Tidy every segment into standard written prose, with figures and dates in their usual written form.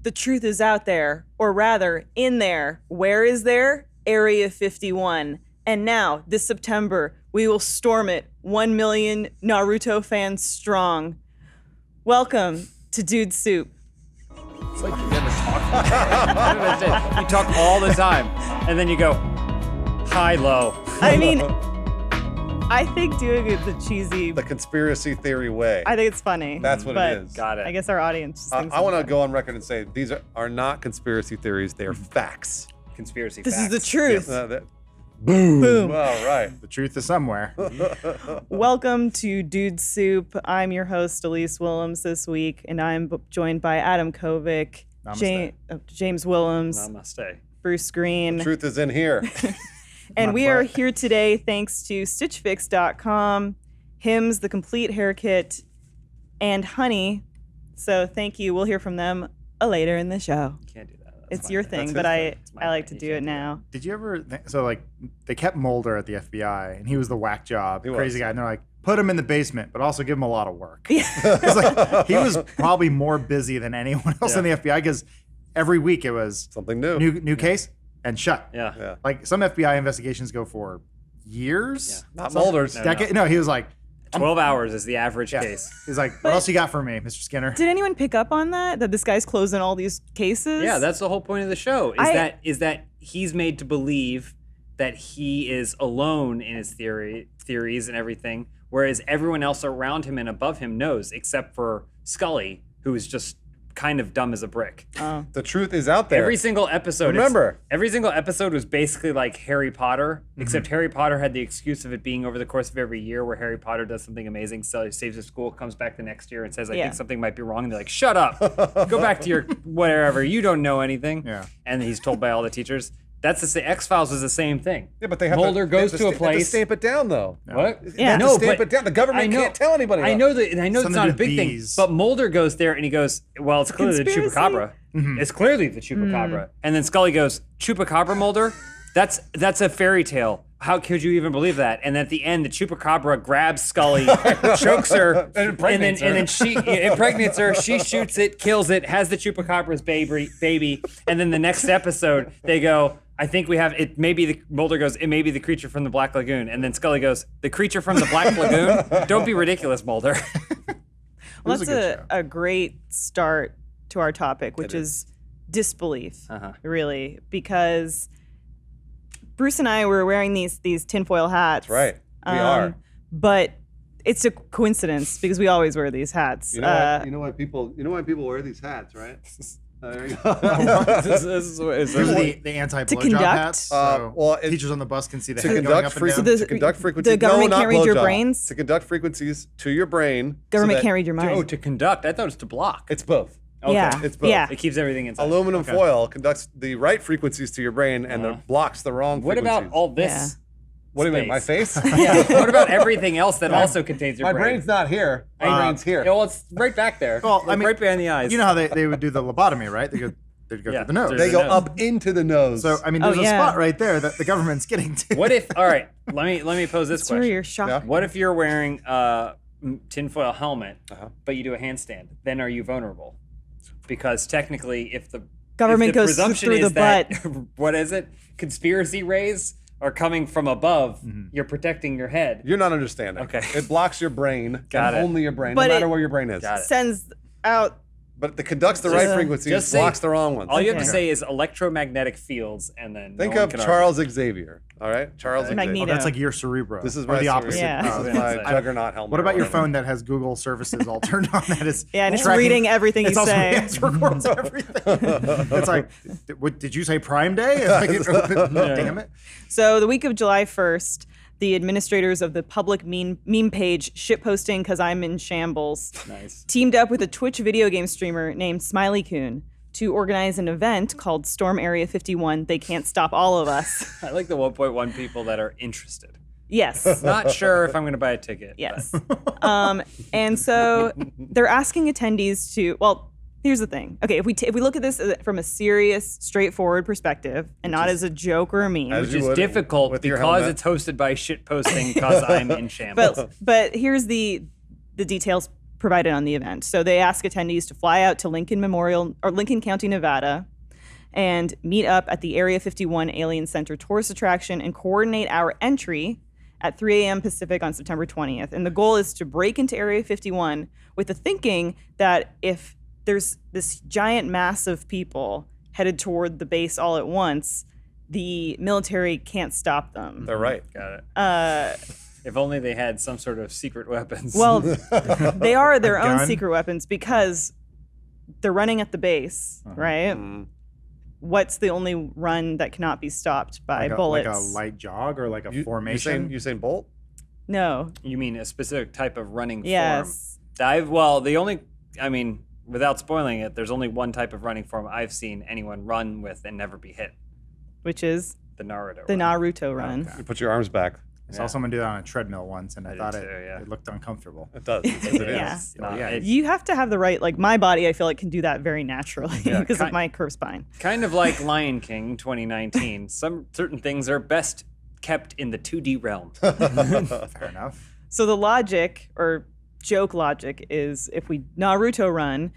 The truth is out there, or rather, in there. Where is there? Area 51. And now, this September, we will storm it 1 million Naruto fans strong. Welcome to Dude Soup. It's like you never talk. You talk all the time, and then you go high, low. I mean, I think doing it the cheesy... The conspiracy theory way. I think it's funny. That's what it is. Got it. I guess our audience thinks I want to it's go on record and say these are not conspiracy theories. They are facts. Conspiracy This facts. is the truth. Boom. Boom. All right. The truth is somewhere. Welcome to Dude Soup. I'm your host, Elise Willems, this week, and I'm joined by Adam Kovic, James Willems, Namaste. Bruce Greene. Truth is in here. And we are here today thanks to StitchFix.com, Hims, The Complete Hair Kit, and Honey. So thank you. We'll hear from them later in the show. Can't do that. It's your thing, That's but his I like to do it now. Did you ever, they kept Mulder at the FBI, and he was the whack job, crazy guy, and they're like, put him in the basement, but also give him a lot of work. It's like, he was probably more busy than anyone else in the FBI, because every week it was something new. New case, and shut. Yeah. Like, some FBI investigations go for years. Yeah. Not Mulder's. Decade. No, he was like, 12 hours is the average case. He's like, what else you got for me, Mr. Skinner? Did anyone pick up on that this guy's closing all these cases? Yeah, that's the whole point of the show. Is that he's made to believe that he is alone in his theories and everything, whereas everyone else around him and above him knows, except for Scully, who is just kind of dumb as a brick. The truth is out there. Every single episode. Every single episode was basically like Harry Potter, except Harry Potter had the excuse of it being over the course of every year, where Harry Potter does something amazing, so he saves his school, comes back the next year and says, I think something might be wrong. And they're like, shut up. Go back to your wherever. You don't know anything. Yeah. And he's told by all the teachers. That's the same. X-Files was the same thing. Yeah, but they have Mulder goes to a They have to place. stamp it down, though. What? They have to stamp it down. The government can't tell anybody. I know that. I know it's Something not to a big thing. bees. But Mulder goes there and he goes, "Well, it's clearly the Conspiracy? chupacabra. It's clearly the chupacabra." And then Scully goes, "Chupacabra, Mulder? That's a fairy tale. How could you even believe that?" And then at the end, the chupacabra grabs Scully, chokes her, and then she impregnates her. She shoots it, kills it, has the chupacabra's baby, and then the next episode they go, I think we have it. Maybe Mulder goes, it may be the creature from the Black Lagoon, and then Scully goes, the creature from the Black Lagoon. Don't be ridiculous, Mulder. Well, that's a great start to our topic, which is disbelief, really, because Bruce and I were wearing these tinfoil hats. That's right. We are. But it's a coincidence because we always wear these hats. You know why people wear these hats, right? There you go. This is the anti-blowjob conduct? hats. So it- teachers on the bus can see the to head conduct going up and down. So to conduct frequencies. the government no, not can't read your blowjob. brains? To conduct frequencies to your brain. Government so that can't read your mind. Oh, to conduct. I thought it was to block. It's both. Okay. Yeah. It's both. Yeah. It keeps everything inside. Aluminum foil conducts the right frequencies to your brain and blocks the wrong What frequencies. about all this? What do you mean, my face? Yeah. What about everything else that also contains your My brain? brain's not here. My brain's here. Yeah, well, it's right back there. Well, I mean, right behind the eyes. You know how they would do the lobotomy, right? They'd go Yeah, through the nose. there's They the go nose. up into the nose. So, I mean, there's a spot right there that the government's getting to. What if? All right, let me pose this That's where question. you're shocked. Yeah. What if you're wearing a tinfoil helmet, but you do a handstand? Then are you vulnerable? Because technically, if the Government goes presumption through is the that, butt. what is it? Conspiracy rays are coming from above. You're protecting your head. You're not understanding. Okay. It blocks your brain. Got and it. Only your brain, But no matter it- where your brain is. Got it. Sends out. But it conducts the right frequencies, just say- blocks the wrong ones. All you have to Okay. say is electromagnetic fields, and then Think no one of can Charles Xavier. All right, Charles Xavier. Magneto. That's like your cerebro. This is or my the opposite. cerebral. Yeah. This is my Yeah. juggernaut helmet. What about your Whatever. phone that has Google services all turned on? That is Yeah, and it's tracking- reading everything you it's also, say. yeah, it records everything. It's like, did you say Prime Day? It's like, damn it. So the week of July 1st, the administrators of the public meme page shitposting because I'm in shambles Nice. teamed up with a Twitch video game streamer named Smiley Coon to organize an event called Storm Area 51. They can't stop all of us. I like the 1.1 people that are interested. Yes. Not sure if I'm going to buy a ticket. Yes. And so they're asking attendees to, well, here's the thing. Okay, if we look at this from a serious, straightforward perspective and not as a joke or a meme. As Which you is would difficult with your because helmet. it's hosted by shitposting because I'm in shambles. But here's the details provided on the event. So they ask attendees to fly out to Lincoln County, Nevada, and meet up at the Area 51 Alien Center tourist attraction and coordinate our entry at 3 a.m. Pacific on September 20th. And the goal is to break into Area 51 with the thinking that if there's this giant mass of people headed toward the base all at once, the military can't stop them. They're right. Got it. If only they had some sort of secret weapons. Well, they are their own gun? secret weapons because they're running at the base, right? Mm-hmm. What's the only run that cannot be stopped by bullets? Like a light jog or like a formation? Usain Bolt? No. You mean a specific type of running Yes. form? Without spoiling it, there's only one type of running form I've seen anyone run with and never be hit. Which is The Naruto. the run. Naruto run. You put your arms back. I saw someone do that on a treadmill once, and I did thought too, yeah. it looked uncomfortable. It does. It is. Yeah. No, Yeah. it- You have to have the right, like my body, I feel like can do that very naturally Yeah, because of my curved spine. Kind of like Lion King 2019. Some certain things are best kept in the 2D realm. Fair enough. So the logic or joke logic is if we Naruto run,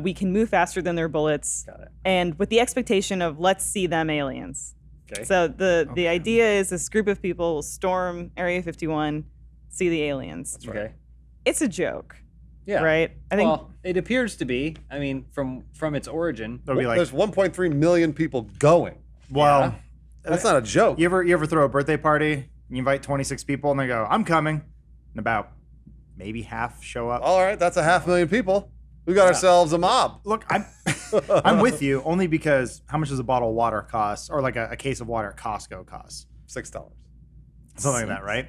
we can move faster than their bullets. Got it. And with the expectation of let's see them aliens. Okay. So the idea is this group of people will storm Area 51, see the aliens. Okay. It's a joke, Yeah. right? I think Well, it appears to be. I mean, from its origin. There'll be like, There's 1.3 million people going. well, That's not a joke. you ever throw a birthday party? You invite 26 people, and they go, "I'm coming," and about maybe half show up. All right, that's a 500,000 people. We got ourselves a mob. Look, I'm with you only because how much does a bottle of water cost, or like a case of water at Costco costs? $6. Something like that, right?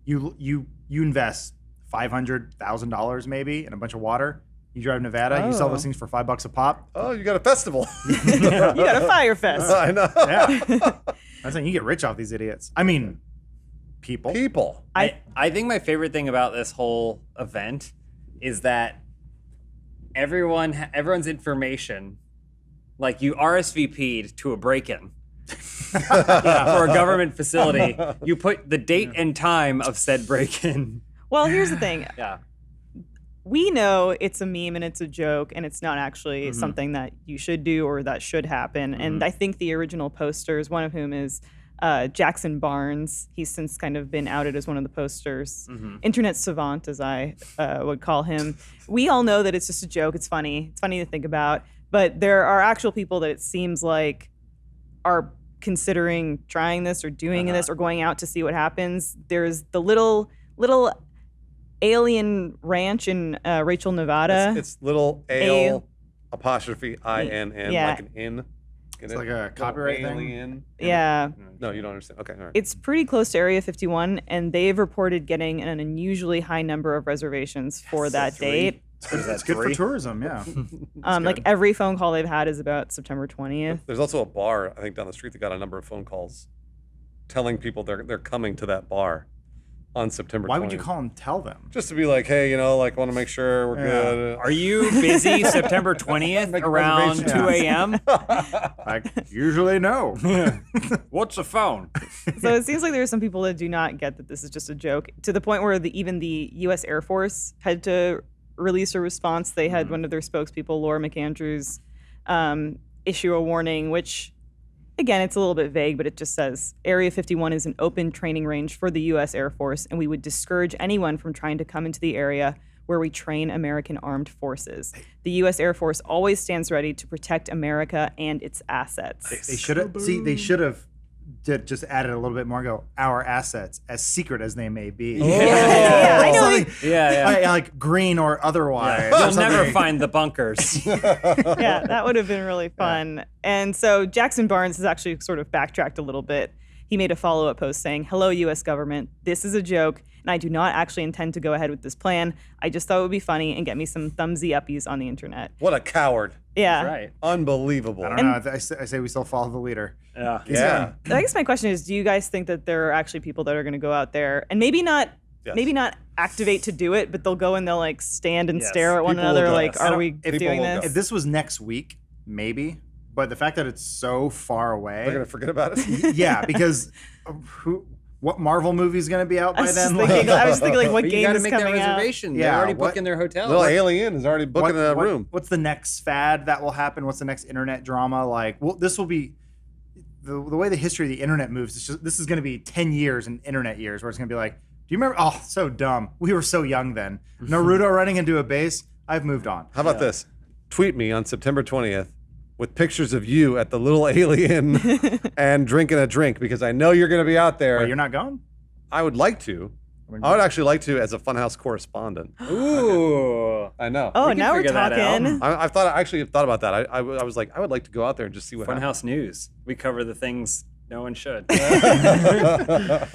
You invest $500,000 maybe in a bunch of water. You drive to Nevada, you sell those things for $5 a pop. Oh, you got a festival. you got a fire fest. I know. Yeah, I'm saying you get rich off these idiots. I mean, people. People. I think my favorite thing about this whole event is that everyone's information, like you RSVP'd to a break-in for a government facility. You put the date and time of said break-in. Well, here's the thing. Yeah. We know it's a meme and it's a joke and it's not actually something that you should do or that should happen. And I think the original posters, one of whom is Jackson Barnes. He's since kind of been outed as one of the posters. Internet savant, as I would call him. We all know that it's just a joke. It's funny. It's funny to think about. But there are actual people that it seems like are considering trying this or doing this or going out to see what happens. There's the little alien ranch in Rachel, Nevada. It's little ale apostrophe INN, Yeah. like an in. It's like a copyright thing? alien. Yeah. No, you don't understand. Okay, all right. It's pretty close to Area 51, and they've reported getting an unusually high number of reservations for that date. It's good for tourism, yeah. Like every phone call they've had is about September 20th. There's also a bar, I think, down the street that got a number of phone calls telling people they're coming to that bar on September 20th. Why would you call and tell them? Just to be like, hey, want to make sure we're good. Are you busy September 20th Make around reservations. 2 a.m.? Like, usually no. What's the phone? So it seems like there are some people that do not get that this is just a joke, to the point where even the U.S. Air Force had to release a response. They had one of their spokespeople, Laura McAndrews, issue a warning, which, again, it's a little bit vague, but it just says Area 51 is an open training range for the U.S. Air Force, and we would discourage anyone from trying to come into the area where we train American armed forces. The U.S. Air Force always stands ready to protect America and its assets. They should have just added a little bit more. Go, our assets, as secret as they may be. Yeah, I know. Something- Yeah. like green or otherwise. You'll never find the bunkers. Yeah, that would have been really fun. And so Jackson Barnes has actually sort of backtracked a little bit. He made a follow-up post saying, "Hello, U.S. government. This is a joke, and I do not actually intend to go ahead with this plan. I just thought it would be funny and get me some thumbsy uppies on the internet." What a coward. Yeah. Right. Unbelievable. I don't know. I say we still follow the leader. Yeah. Yeah. I guess my question is, do you guys think that there are actually people that are going to go out there and maybe not activate to do it, but they'll go and they'll like stand and Yes. stare at one People will another go. like, Yes. are we People doing will go. this? If this was next week, maybe. But the fact that it's so far away. They're going to forget about it? Yeah, because what Marvel movie is going to be out by then? I was thinking, like, what But you game got to is make that coming out? reservation. Yeah, They're already what- booking their hotel. Little alien is already booking a room. What's the next fad that will happen? What's the next internet drama? Like, well, this will be the way the history of the internet moves. This is going to be 10 years in internet years, where it's going to be like, do you remember? Oh, so dumb. We were so young then. Naruto running into a base. I've moved on. How about this? Tweet me on September 20th with pictures of you at the little alien and drinking a drink, because I know you're going to be out there. Wait, you're not going? I would like to. I would actually like to as a Funhaus correspondent. Ooh. I know. Oh, We can now we're figure that out. talking. I actually thought about that. I was like, I would like to go out there and just see what happens. Funhouse News. We cover the things no one should. Too You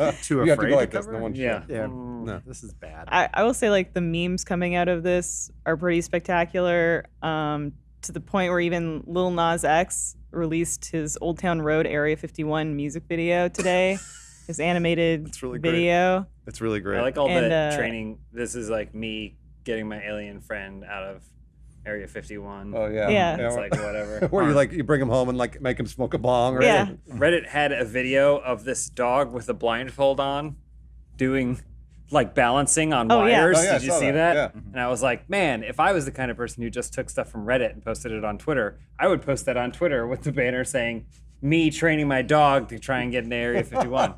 have to afraid go to like this. cover No it? one should. Yeah. Yeah. No. This is bad. I will say, like, the memes coming out of this are pretty spectacular, to the point where even Lil Nas X released his Old Town Road Area 51 music video today. His animated It's really great. video. It's really great. I like all And, the training. This is like me getting my alien friend out of Area 51. Oh yeah. Yeah. It's like whatever. Where you bring him home and like make him smoke a bong. Or Yeah. Reddit had a video of this dog with a blindfold on doing like balancing on Oh, yeah. wires. Oh, yeah, I Did you saw see that. that? Yeah. And I was like, man, if I was the kind of person who just took stuff from Reddit and posted it on Twitter, I would post that on Twitter with the banner saying, me training my dog to try and get into Area 51.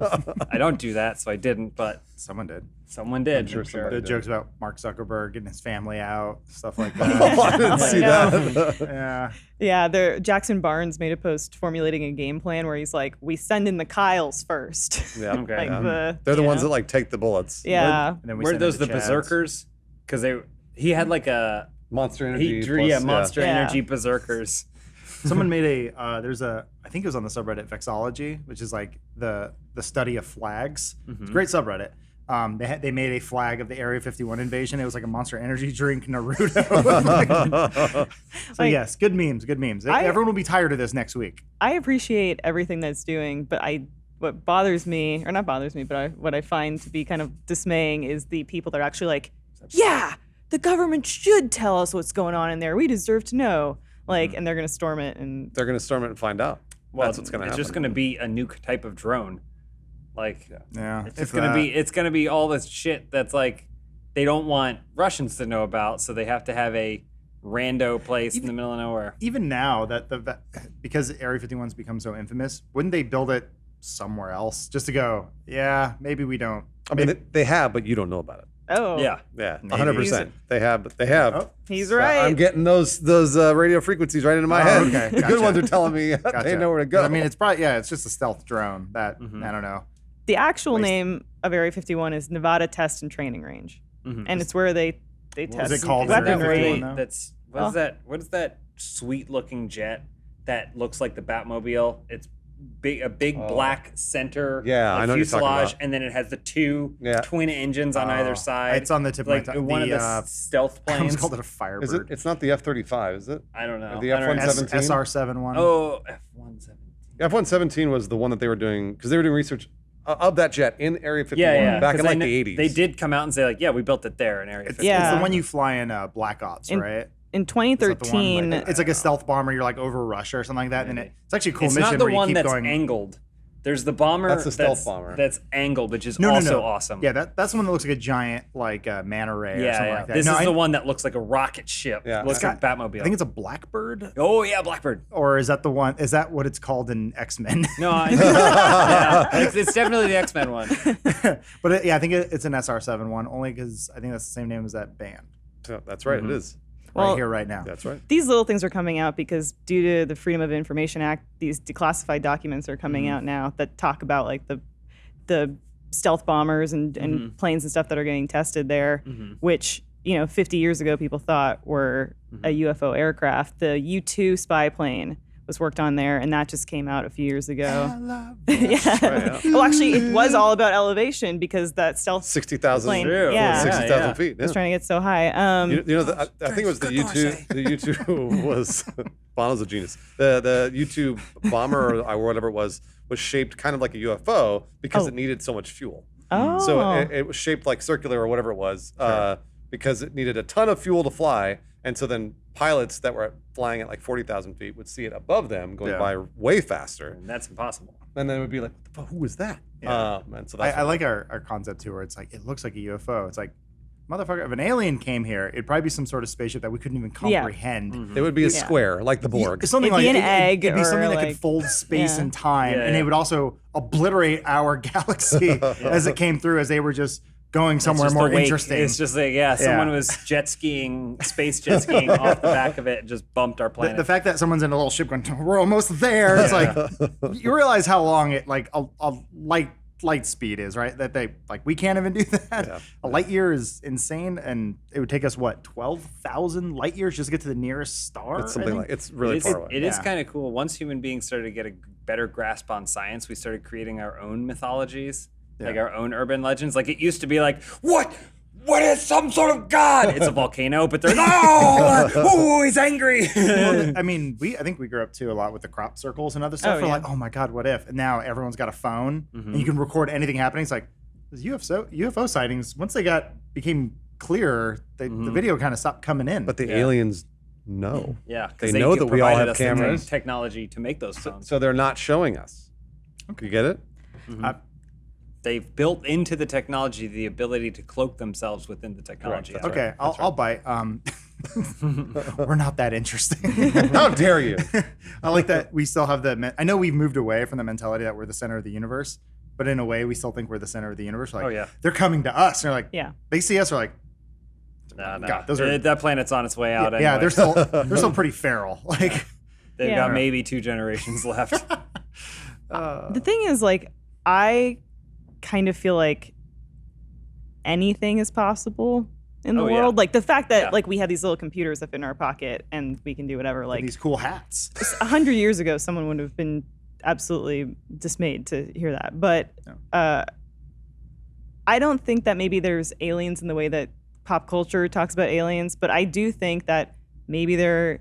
I don't do that, so I didn't, but Someone did. someone did. I'm sure somebody The did. jokes about Mark Zuckerberg getting his family out, stuff like Oh, that. I didn't see No. that. Yeah. Yeah, Jackson Barnes made a post formulating a game plan where he's like, we send in the Kyles first. Yeah. Okay. Like Yeah. They're the you ones know? that like take the bullets. Yeah. And then we Were send those it the to Chads. berserkers? Because he had like a Monster Energy. he drew plus, Monster Yeah. Energy berserkers. Someone made I think it was on the subreddit Vexology, which is like the study of flags. It's a great subreddit. They made a flag of the Area 51 invasion. It was like a Monster Energy drink Naruto. So Like- yes, good memes. Everyone will be tired of this next week. I appreciate everything that's doing, but what bothers me, or not bothers me, but what I find to be kind of dismaying is the people that are actually like, yeah, the government should tell us what's going on in there. We deserve to know. Like, and they're gonna storm it, and They're gonna storm it and find out. Well, That's what's gonna happen. It's just gonna be a new type of drone. Like Yeah, it's gonna be all this shit that's like they don't want Russians to know about, so they have to have a rando place in the middle of nowhere. even now that because Area 51's become so infamous. Wouldn't they build it somewhere else just to go? Yeah, maybe we don't. I mean, they have, but you don't know about it. oh, Yeah. Yeah, Maybe. 100%. They have, but they have. Oh, he's right. I'm getting those radio frequencies right into my head. okay, The good gotcha. ones are telling me they Gotcha. know where to go. I mean, it's probably it's just a stealth drone that I don't know. the actual name of Area 51 is Nevada Test and Training Range, and it's where they test it called Area weaponry. 51 now? That's Oh. what is that sweet looking jet that looks like the Batmobile? It's a big black center Yeah, I know what you're talking fuselage, about. and then it has the two Yeah. twin engines on either side. It's on the tip like of my tongue. one of the The, stealth I almost planes. called it a Firebird. is it? It's not the F-35, is it? I don't know. The I don't know. F-117? SR-71. Oh, F-117. F-117 was the one that they were doing because they were doing research of that jet in Area 51 Yeah. back in 'Cause like the 80s. They did come out and say like, yeah, we built it there in Area 51. Yeah. It's the one you fly in Black Ops, In- right? In Is that the one? 2013, Like, it's like a stealth bomber. You're like over Russia or something like that. And Maybe. it's actually a cool It's mission not the where you one keep that's going. angled. There's the bomber That's the stealth bomber. That's angled, which is No, also awesome. Yeah, that's the one that looks like a giant like manta ray or Yeah, something yeah. like that. This No, is I, the one that looks like a rocket ship. Yeah. Looks like Batmobile. I think it's a Blackbird, Oh yeah, Blackbird. or is that the one? Is that what it's called in X-Men? No, yeah, it's definitely the X-Men one. But I think it's an SR-71 only because I think that's the same name as that band So that's right, it is. Well, right here, right now. That's right. these little things are coming out because due to the Freedom of Information Act, these declassified documents are coming out now that talk about like the stealth bombers and planes and stuff that are getting tested there, which 50 years ago people thought were a UFO aircraft. The U-2 spy plane was worked on there, and that just came out a few years ago. Yeah. Well, actually, it was all about elevation because that stealth 60,000 plane, True. yeah, 60,000 feet. was Yeah. trying to get so high. You know, I think it was the U2. The U2 was Bono's a genius. The U2 bomber or whatever it was shaped kind of like a UFO because Oh. it needed so much fuel. Oh. So it was shaped like circular or whatever it was. because it needed a ton of fuel to fly. And so then pilots that were flying at like 40,000 feet would see it above them going by way faster. And that's impossible. And then it would be like, what the fuck, who was that? Yeah. And so that's I like our concept too, where it's like, it looks like a UFO. It's like, motherfucker, if an alien came here, it'd probably be some sort of spaceship that we couldn't even comprehend. It would be a square, like the Borg. Something It'd be like an egg It'd be or something that like- could fold space Yeah. and time, Yeah, and yeah. it would also obliterate our galaxy as it came through, as they were just going somewhere It's just more the wake. interesting. It's just like, someone was space jet skiing off the back of it and just bumped our planet. the fact that someone's in a little ship going, we're almost there. It's like, you realize how long it, like a light speed is, right? That they, like, we can't even do that. Yeah. A light year is insane, and it would take us, what, 12,000 light years just to get to the nearest star? It's something I like, think? it's really far away. It is Yeah. kind of cool. Once human beings started to get a better grasp on science, we started creating our own mythologies, like our own urban legends. Like, it used to be like, what is some sort of god? It's a volcano, but they're oh, he's angry. Well, I mean, I think we grew up too a lot with the crop circles and other stuff. Oh, We're yeah. like, oh my God, what if? And now everyone's got a phone and you can record anything happening. It's like, those UFO sightings, once they became clearer, the video kind of stopped coming in. But the aliens know. Yeah, 'cause They know that we all provided have us the cameras. technology to make those phones. So they're not showing us. You get it? They've built into the technology the ability to cloak themselves within the technology. Correct, okay, I'll bite. We're not that interesting. How dare you? I like that we still have I know we've moved away from the mentality that we're the center of the universe, but in a way we still think we're the center of the universe. Like, Oh, yeah. they're coming to us. And they're like, Yeah. they see us, they're like, No. God, those are- That planet's on its way out anyway. yeah, they're still pretty feral. Like, They've Yeah. got maybe 2 generations left. The thing is, like, I kind of feel like anything is possible in the Oh, yeah. world. Like, the fact that, Yeah. like, we have these little computers that fit in our pocket and we can do whatever. Like, these cool hats. 100 years ago, someone would have been absolutely dismayed to hear that. But I don't think that maybe there's aliens in the way that pop culture talks about aliens, but I do think that maybe there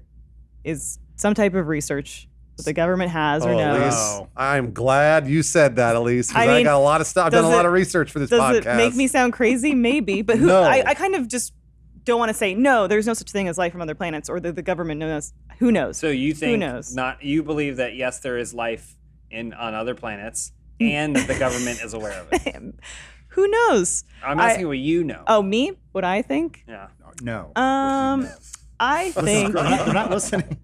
is some type of research that the government has or knows. Elise, Oh. I'm glad you said that, Elise, because I I mean, got a lot of stuff. I've done a does lot it- of research for this Does podcast. it make me sound crazy? Maybe. But No. I kind of just don't want to say, no, there's no such thing as life from other planets, or that the government knows. Who knows? So you think knows? you believe that yes, there is life on other planets, and that the government is aware of it. Who knows? I'm asking what you know. Oh, me? What I think? Yeah. No. I think They're not listening.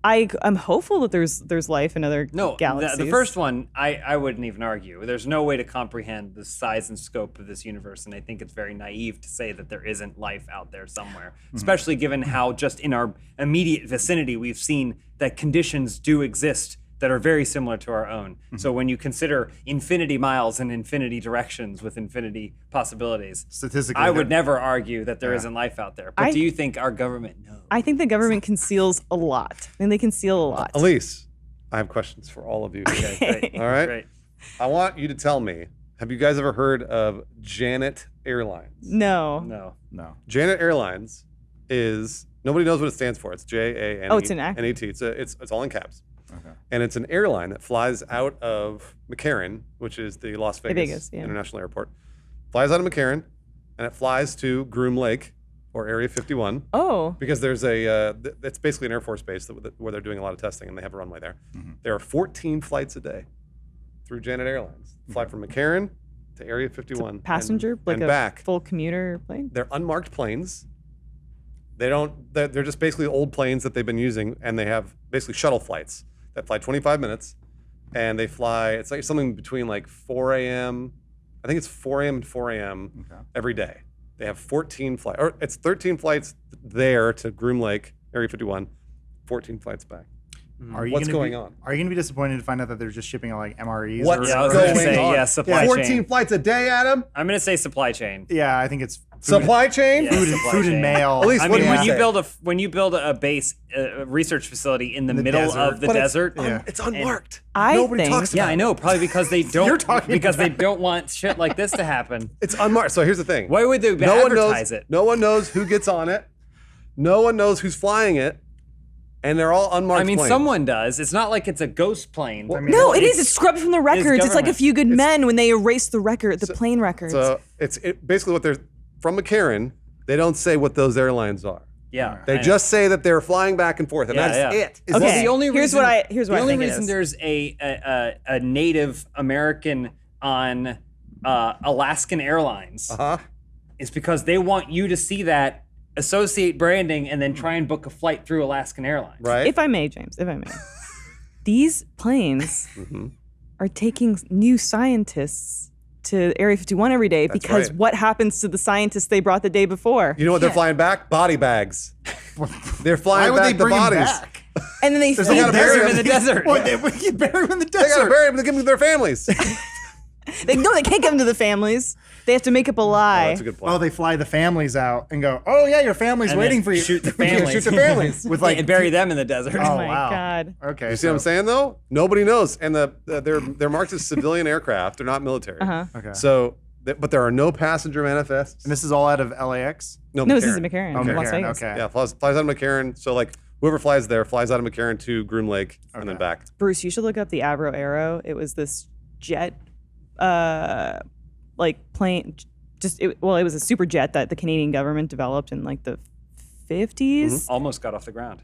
I'm hopeful that there's life in other No, galaxies. the first one, I wouldn't even argue. There's no way to comprehend the size and scope of this universe, and I think it's very naive to say that there isn't life out there somewhere, especially given how just in our immediate vicinity we've seen that conditions do exist that are very similar to our own. So when you consider infinity miles and infinity directions with infinity possibilities, Statistically, I would never argue that there isn't life out there. But do you think our government knows? I think the government conceals a lot. I think they conceal a lot. Elise, I have questions for all of you. Great. All right? Great. I want you to tell me, have you guys ever heard of Janet Airlines? No. No. Janet Airlines is, nobody knows what it stands for. It's J-A-N-E-T. Oh, it's an acronym. N-E-T. It's all in caps. Okay. And it's an airline that flies out of McCarran, which is the Las Vegas, yeah. International Airport. Flies out of McCarran, and it flies to Groom Lake, or Area 51. Oh. Because there's it's basically an Air Force base where they're doing a lot of testing, and they have a runway there. There are 14 flights a day through Janet Airlines. Fly from McCarran to Area 51. Passenger, like and a back. full commuter plane. They're unmarked planes. They're just basically old planes that they've been using, and they have basically shuttle flights that fly 25 minutes, and they fly, it's like something between like 4 a.m., I think it's 4 a.m. and 4 a.m. every day. They have 14 flights, or it's 13 flights there to Groom Lake, Area 51, 14 flights back. What's going on? Are you going to be disappointed to find out that they're just shipping out like MREs? What's Yeah, I was going gonna say, on? yeah, supply 14 chain. flights a day, Adam? I'm going to say supply chain. Yeah, I think it's Supply chain? Yeah. supply food chain. and mail. At least I what mean, do when you you say? build a base, a research facility in the middle desert. of the But desert, It's unmarked. I Nobody think- talks about yeah, I it. know, probably because they You're don't talking they don't want shit like this to happen. It's unmarked. So here's the thing. Why would they No one advertise knows, it? No one knows who gets on it. No one knows who's flying it. And they're all unmarked I mean, planes. someone does. It's not like it's a ghost plane. No, it is. It's scrubbed from the records. It's like A government. Few Good Men when they erased the plane records. So basically what from McCarran, they don't say what those airlines are. Yeah. They just say that they're flying back and forth, and Yeah, that's yeah. it. Well, Okay. the only Here's reason, what I think it reason is. there's a Native American on Alaskan Airlines is because they want you to see that, associate branding, and then try and book a flight through Alaskan Airlines. Right? If I may, James, if I may. These planes are taking new scientists to Area 51 every day because right. what happens to the scientists they brought the day before? You know what they're flying back? Body bags. They're flying Why would back they the bring him bodies. back? And then they They feed gotta them. bury them in the desert. What, you bury him in the They gotta desert? bury them to give them to their families. They can't give them to the families. They have to make up a lie. That's a good point. Oh, they fly the families out and go, oh, yeah, your family's And waiting then for you. shoot the Yeah, families. shoot the families. With like, and bury them in the desert. Oh, oh, my wow. God. Okay. You see what I'm saying though? Nobody knows, and they're marked as civilian aircraft. They're not military. Okay. So, but there are no passenger manifests. And this is all out of LAX? No, this is a McCarran. Oh, in Las McCarran, Vegas. okay. Yeah, flies out of McCarran. So like whoever flies there flies out of McCarran to Groom Lake and then back. Bruce, you should look up the Avro Arrow. It was this jet, like plane. It was a super jet that the Canadian government developed in like the 50s. Almost got off the ground.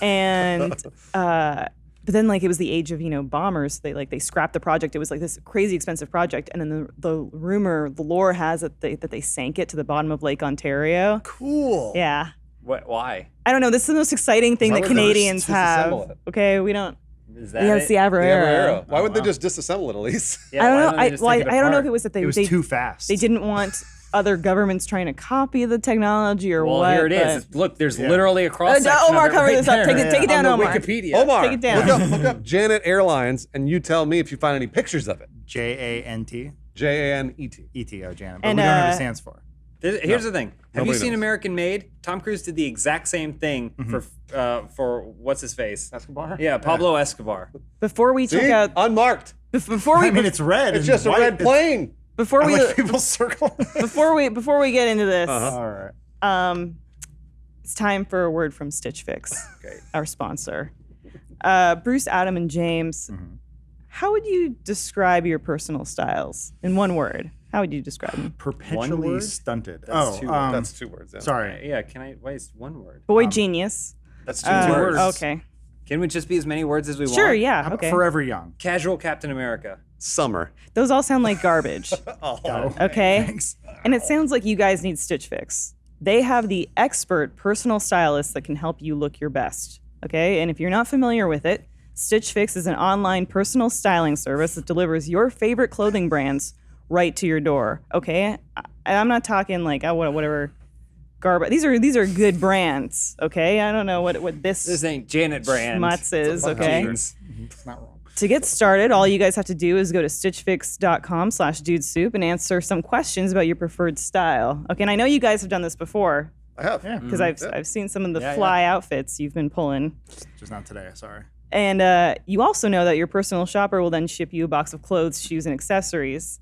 And but then like it was the age of bombers. They scrapped the project. It was like this crazy expensive project, and then the lore has that they sank it to the bottom of Lake Ontario. Cool. Yeah, Why? I don't know. This is the most exciting thing Why that would they Canadians just disassemble have. it? Okay, we don't. Is that Yeah, it? it's the Avro The Arrow. Arrow. Why would wow. they just disassemble it at least? Yeah, I don't why know. don't they just take it I don't know if apart? it was that It was too fast. they didn't want other governments trying to copy the technology or Well, what. here it is. but- It's- Look, there's literally a cross section. Omar, of it cover right this up. there. Take it down, on the Omar. Wikipedia. Omar, Take it down. look up Janet Airlines, and you tell me if you find any pictures of it. JANT? JANET. ETO, Janet. But And, we don't know what it stands for. Here's the thing. Have you Nobody seen knows. American Made? Tom Cruise did the exact same thing for what's his face? Escobar? Yeah, Pablo Escobar. Before we See? check out, Unmarked. before we I mean, it's red. It's and just a white. red plane. before I we like people circle. before we get into this, All right. it's time for a word from Stitch Fix, Great. our sponsor. Bruce, Adam, and James, how would you describe your personal styles in one word? How would you describe them? Perpetually word? stunted. That's two words. That's 2 words. Yeah. sorry. Yeah, can I? Why is one word? Boy genius. That's two words. Okay. Can we just be as many words as we Sure. want? Yeah. How about Okay. Forever Young? Casual Captain America. Summer. Those all sound like garbage. Oh, Okay. thanks. And it sounds like you guys need Stitch Fix. They have the expert personal stylist that can help you look your best. Okay. And if you're not familiar with it, Stitch Fix is an online personal styling service that delivers your favorite clothing brands right to your door. Okay. I'm not talking like whatever garbage. These are good brands. Okay. I don't know what This ain't Janet Brand. schmutz is. Okay. Jeans. It's not wrong. To get started, all you guys have to do is go to stitchfix.com/dudesoup and answer some questions about your preferred style. Okay, and I know you guys have done this before I have. Yeah. because I've seen some of the Yeah, fly outfits you've been pulling. Just not today. Sorry. And you also know that your personal shopper will then ship you a box of clothes, shoes, and accessories.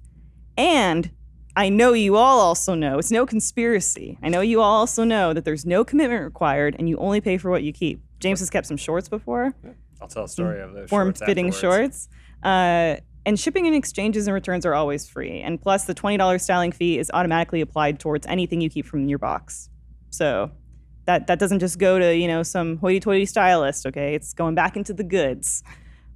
And I know you all also know, it's no conspiracy. I know you all also know that there's no commitment required and you only pay for what you keep. James has kept some shorts before. I'll tell a story of those Form-fitting shorts. shorts. And shipping and exchanges and returns are always free. And plus, the $20 styling fee is automatically applied towards anything you keep from your box. So that doesn't just go to, some hoity-toity stylist, okay? It's going back into the goods,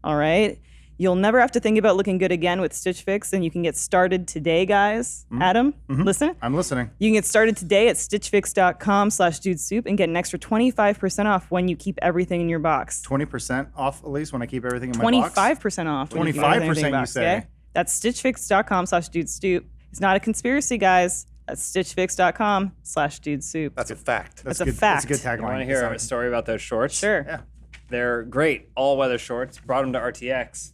all right? You'll never have to think about looking good again with Stitch Fix, and you can get started today, guys. Adam, listen. I'm listening. You can get started today at stitchfix.com/dudesoup and get an extra 25% off when you keep everything in your box. 20% off, at least, when I keep everything in my box. 25% off. when you keep 25% everything in your you box, say. okay? That's stitchfix.com/dudesoup. It's not a conspiracy, guys. That's stitchfix.com/dudesoup. That's a fact. That's a good, fact. That's a good tagline. You want to hear a story about those shorts? Sure. Yeah. They're great, all-weather shorts. Brought them to RTX.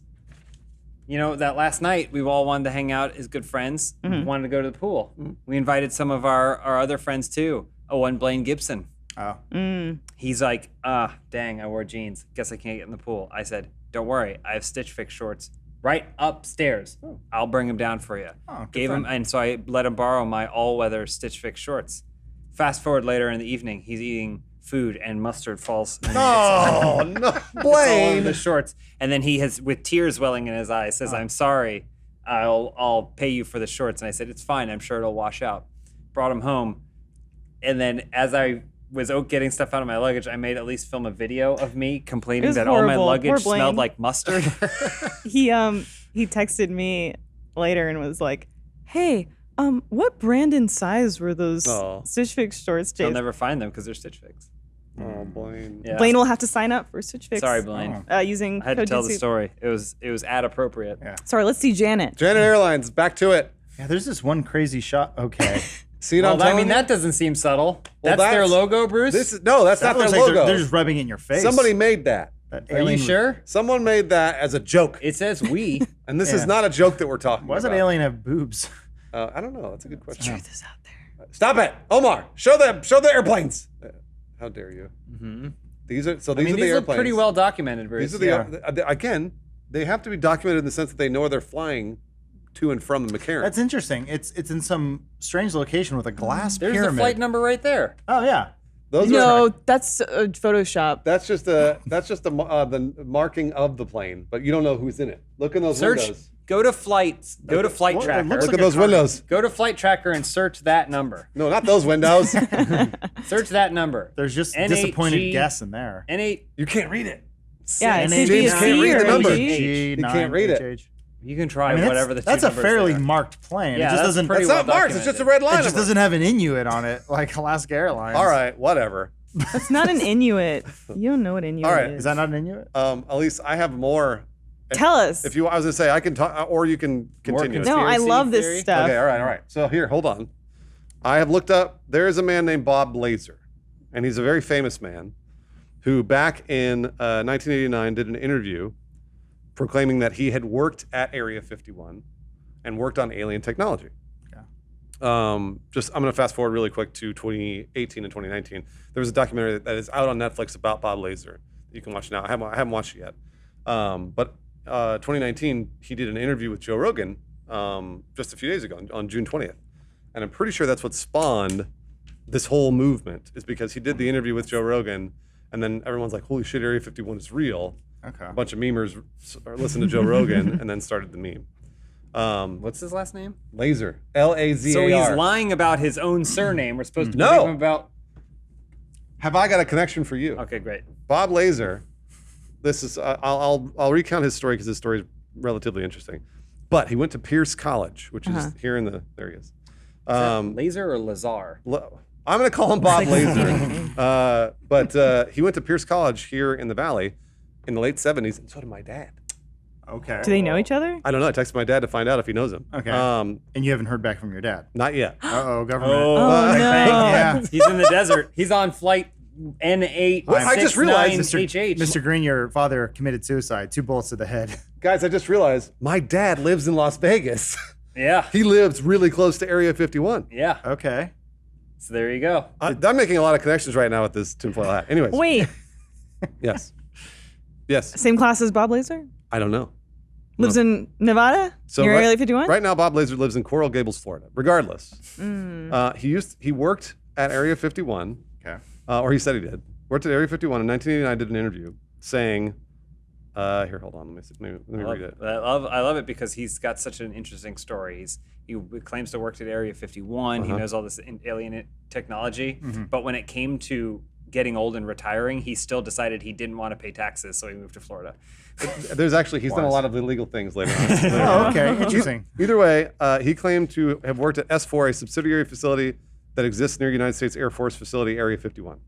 That last night we all wanted to hang out as good friends. Wanted to go to the pool. We invited some of our other friends too. One Blaine Gibson. Oh. He's like, dang, I wore jeans. Guess I can't get in the pool. I said, don't worry, I have Stitch Fix shorts right upstairs. I'll bring them down for you. Oh, good Gave him, friend. and so I let him borrow my all-weather Stitch Fix shorts. Fast forward later in the evening, he's eating food and mustard falls. And Oh no, all over Blaine. the shorts, and then he has, with tears welling in his eyes, says, "I'm sorry. I'll pay you for the shorts." And I said, "It's fine. I'm sure it'll wash out." brought them home. And then as I was getting stuff out of my luggage, I made at least film a video of me complaining that all my horrible. Poor luggage Blaine. smelled like mustard. He texted me later and was like, "Hey, what brand and size were those Aw. Stitch Fix shorts, I'll Jace?" never find them because they're Stitch Fix. Oh, Blaine. Yeah. Blaine will have to sign up for Stitch Fix. Sorry, Blaine. Using I had to code tell the DC. story. It was ad appropriate. Yeah. Sorry, let's see Janet. Janet Airlines, back to it. Yeah, there's this one crazy shot. Okay. See what Well, I'm telling I mean, you? that doesn't seem subtle. Well, that's their that's- logo, Bruce. That's That not their looks like logo. they're just rubbing it in your face. Somebody made that. That Are you alien- sure? Someone made that as a joke. It says we. And this Yeah. is not a joke that we're talking Why does about. an alien have boobs? I don't know. That's a good question. Truth is out there. Stop it, Omar. Show the airplanes. How dare you? Mm-hmm. These are I these mean, are the these look airplanes. pretty well documented, Bruce. These are the again. They have to be documented in the sense that they know where they're flying to and from the McCarran. That's interesting. It's in some strange location with a glass There's pyramid. the flight number right there. Oh yeah. Those No, are. that's Photoshop. That's just the marking of the plane, but you don't know who's in it. Look in those Search. windows. Go to flights. Go to flight Well, it tracker. looks Look like at those a car. windows. Go to flight tracker and search that number. No, not those windows. Search that number. There's just N8G. disappointed guess in there. N8. You can't read it. Yeah, it James could be a can't C read or the a number. G. You can't read it. HH. You can try I mean, whatever the two that's a numbers fairly there. marked plane. Yeah, it just that's doesn't. pretty It's well not marked. It's just a red line. It just doesn't have an Inuit on it like Alaska Airlines. All right, whatever. That's not an Inuit. You don't know what Inuit All right. is. Is that not an Inuit? Elise, I have more. Tell us. If you, I was gonna say I can talk, or you can continue. cons- No, I Conspiracy love this theory? stuff. Okay, all right. So here, hold on. I have looked up. There is a man named Bob Lazar, and he's a very famous man, who back in 1989 did an interview proclaiming that he had worked at Area 51 and worked on alien technology. I'm going to fast forward really quick to 2018 and 2019. There was a documentary that is out on Netflix about Bob Lazar that you can watch now. I haven't watched it yet. But 2019, he did an interview with Joe Rogan just a few days ago on June 20th. And I'm pretty sure that's what spawned this whole movement, is because he did the interview with Joe Rogan, and then everyone's like, holy shit, Area 51 is real. Okay. A bunch of memers listened to Joe Rogan and then started the meme. What's his last name? Lazar. Lazar. So he's lying about his own surname. We're supposed to No. believe him about. Have I got a connection for you? Okay, great. Bob Lazar. This is I'll recount his story because his story is relatively interesting. But he went to Pierce College, which is here in the there he is. Laser or Lazar? I'm going to call him Bob Lazar. But he went to Pierce College here in the Valley in the late 70s, and so did my dad. Okay. Do they know each other? I don't know. I texted my dad to find out if he knows him. Okay. And you haven't heard back from your dad. Not yet. Uh-oh, government. Oh, no. Yeah. He's in the desert. He's on flight N8. Well, I just realized, Mr. Green, your father committed suicide. 2 bullets to the head. Guys, I just realized my dad lives in Las Vegas. Yeah. He lives really close to Area 51. Yeah. Okay. So there you go. I'm making a lot of connections right now with this tinfoil hat. Anyways. Wait, Yes. Yes. same class as Bob Lazar? I don't know. Lives in Nevada? Near right, Area 51? Right now, Bob Lazar lives in Coral Gables, Florida. Regardless, he worked at Area 51. Okay. Or he said he did. Worked at Area 51 in 1989. Did an interview saying, "Here, hold on. Let me read it." I love it because he's got such an interesting story. He claims to work at Area 51. He knows all this alien technology. But when it came to getting old and retiring, he still decided he didn't want to pay taxes, so he moved to Florida. He's done a lot of illegal things later on. Oh, okay. Interesting. Either way, he claimed to have worked at S4, a subsidiary facility that exists near United States Air Force facility Area 51.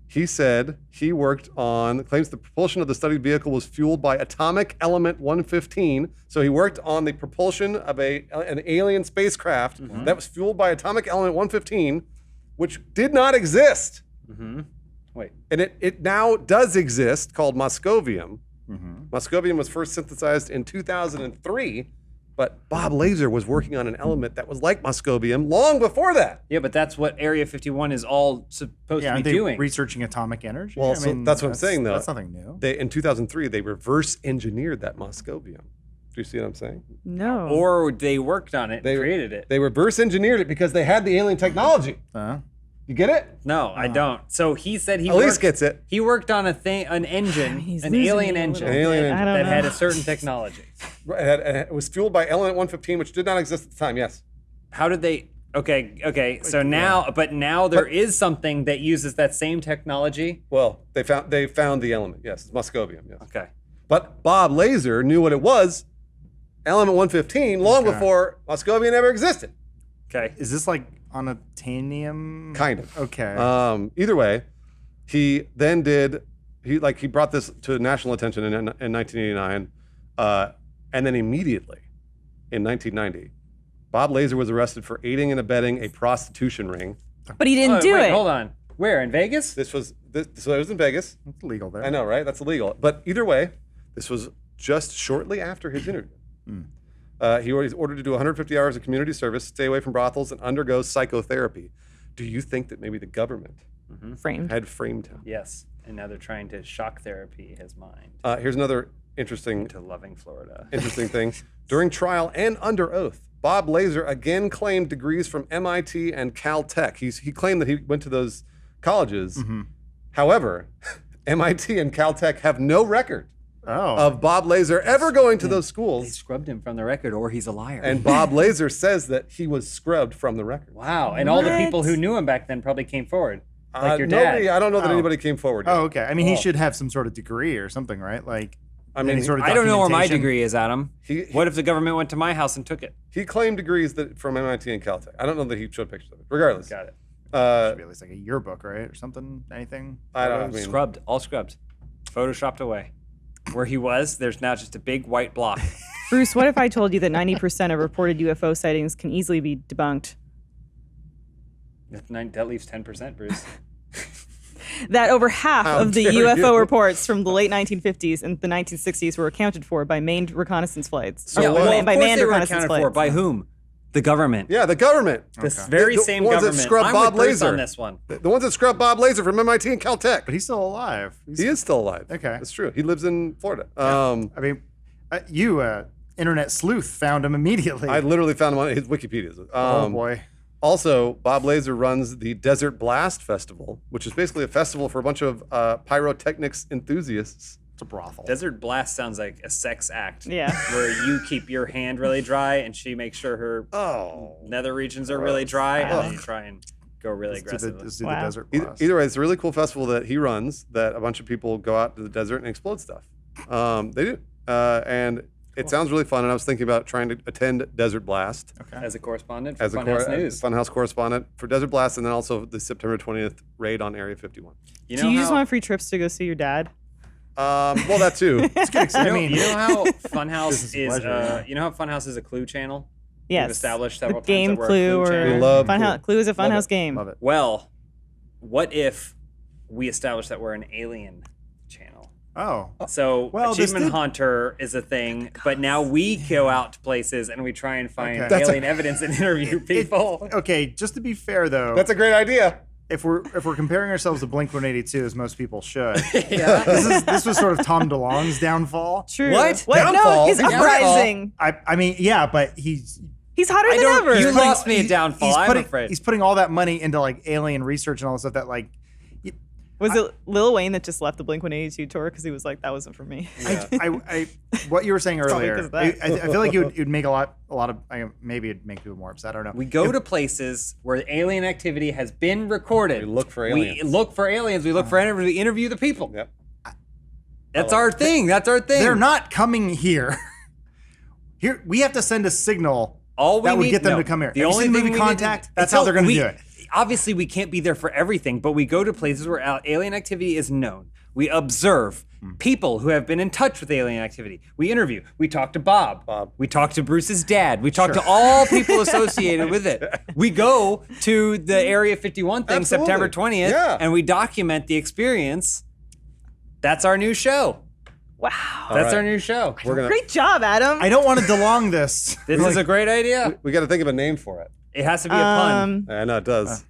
He said he claims the propulsion of the studied vehicle was fueled by atomic element 115. So he worked on the propulsion of an alien spacecraft that was fueled by atomic element 115, which did not exist. Wait. And it now does exist, called moscovium. Moscovium was first synthesized in 2003, but Bob Lazar was working on an element that was like moscovium long before that. Yeah, but that's what Area 51 is all supposed to Aren't be they doing. researching atomic energy? Well, so that's what I'm saying, though. That's nothing new. In 2003, they reverse engineered that moscovium. Do you see what I'm saying? No. Or they worked on it, created it. They reverse engineered it because they had the alien technology. You get it? No, I don't. So he said Elise gets it. He worked on an engine, He's an losing alien me a engine, little bit. Alien I don't that know. had a certain technology. It was fueled by element 115, which did not exist at the time. Yes. How did they? Okay. So now there is something that uses that same technology. Well, they found the element. Yes, it's moscovium. Yes. Okay. But Bob Lazar knew what it was, element 115, long before moscovium ever existed. Okay. Is this like unobtainium? Kind of. Okay. Either way, he then he brought this to national attention in 1989, and then immediately in 1990, Bob Lazar was arrested for aiding and abetting a prostitution ring. But he didn't do it. Hold on. Where, in Vegas? So it was in Vegas. It's legal there. I know, right? That's illegal. But either way, this was just shortly after his interview. He was ordered to do 150 hours of community service, stay away from brothels, and undergo psychotherapy. Do you think that maybe the government had framed him? Yes. And now they're trying to shock therapy his mind Here's another interesting to loving Florida. interesting thing. During trial and under oath, Bob Lazar again claimed degrees from MIT and Caltech. He claimed that he went to those colleges. However, MIT and Caltech have no record of Bob Lazar ever going to those They schools. scrubbed him from the record, or he's a liar. And Bob Lazar says that he was scrubbed from the record. wow. And all the people who knew him back then probably came forward. Like your dad. Nobody, I don't know that anybody came forward yet. Oh, okay. I mean, he should have some sort of degree or something, right? Like, I mean, any sort of I don't know where my documentation. degree is, Adam. He- What if the government went to my house and took it? He claimed degrees from MIT and Caltech. I don't know that he showed pictures of it. Regardless. Got it. Should be at least like a yearbook, right, or something? Anything? I don't. I Photos? mean, All scrubbed. Photoshopped away. Where he was, there's now just a big white block. Bruce, what if I told you that 90% of reported UFO sightings can easily be debunked? That leaves 10%, Bruce. That over half How of the dare UFO you. reports from the late 1950s and the 1960s were accounted for by manned reconnaissance flights. So Or what? by Of course manned they were reconnaissance accounted flights. for. By whom? The government. yeah, the government. This very The same ones that government. scrubbed I'm Bob with Bruce Lazar. on this one. The ones that scrubbed Bob Lazar from MIT and Caltech. But he's still alive. He is still alive. Okay. That's true. He lives in Florida. I mean, you, internet sleuth, found him immediately. I literally found him on his Wikipedia. oh boy. Also, Bob Lazar runs the Desert Blast Festival, which is basically a festival for a bunch of pyrotechnics enthusiasts. It's a brothel. Desert Blast sounds like a sex act. Yeah. Where you keep your hand really dry and she makes sure her nether regions are really dry, and then you try and go really aggressive. Let's do the Wow. desert Either, blast. either way, it's a really cool festival that he runs that a bunch of people go out to the desert and explode stuff. They do. And it sounds really fun, and I was thinking about trying to attend Desert Blast As a correspondent for as a Funhaus News. Funhouse correspondent for Desert Blast, and then also the September 20th raid on Area 51. You Do you just how- want free trips to go see your dad? Well, that too. I mean, you know how Funhouse This is a is pleasure. you know how Funhouse is a Clue channel? Yes. We've established The several times game that we're a Clue or channel. We love Funhouse. Clue is a Love Funhouse it. game. love it. Well, what if we established that we're an alien channel? Oh. So Well, this Achievement did- Hunter is a thing, but now we go out to places and we try and find Okay. alien evidence and interview people. Okay, just to be fair though, That's a great idea. if we're comparing ourselves to Blink-182 as most people should, Yeah. this was sort of Tom DeLonge's downfall. True. What? No, Downfall? he's Downfall? uprising. I mean, yeah, but he's He's hotter I than don't- ever. you putting- lost me at downfall, he's I'm putting, afraid. He's putting all that money into like alien research and all this stuff that like Was it Lil Wayne that just left the Blink-182 tour because he was like, that wasn't for me? I what you were saying Probably earlier. 'cause of that. I feel like it would make a lot of maybe it'd make people more upset. I don't know. We go to places where alien activity has been recorded. We look for aliens. We look for aliens. We look for aliens. We interview the people. Yep. That's our thing. That's our thing. They're not coming here. Here we have to send a signal All we that would need- get them no. to come here. The Have you only seen the thing movie we need Contact? to- That's how they're going to do it. Obviously, we can't be there for everything, but we go to places where alien activity is known. We observe people who have been in touch with alien activity. We interview. We talk to Bob. We talk to Bruce's dad. We talk to all people associated with it. We go to the Area 51 thing Absolutely. September 20th, Yeah. and we document the experience. That's our new show. Wow. That's right. our new show. We're gonna. Great job, Adam. I don't want to DeLong this. This is a great idea. We got to think of a name for it. It has to be a pun. I know it does.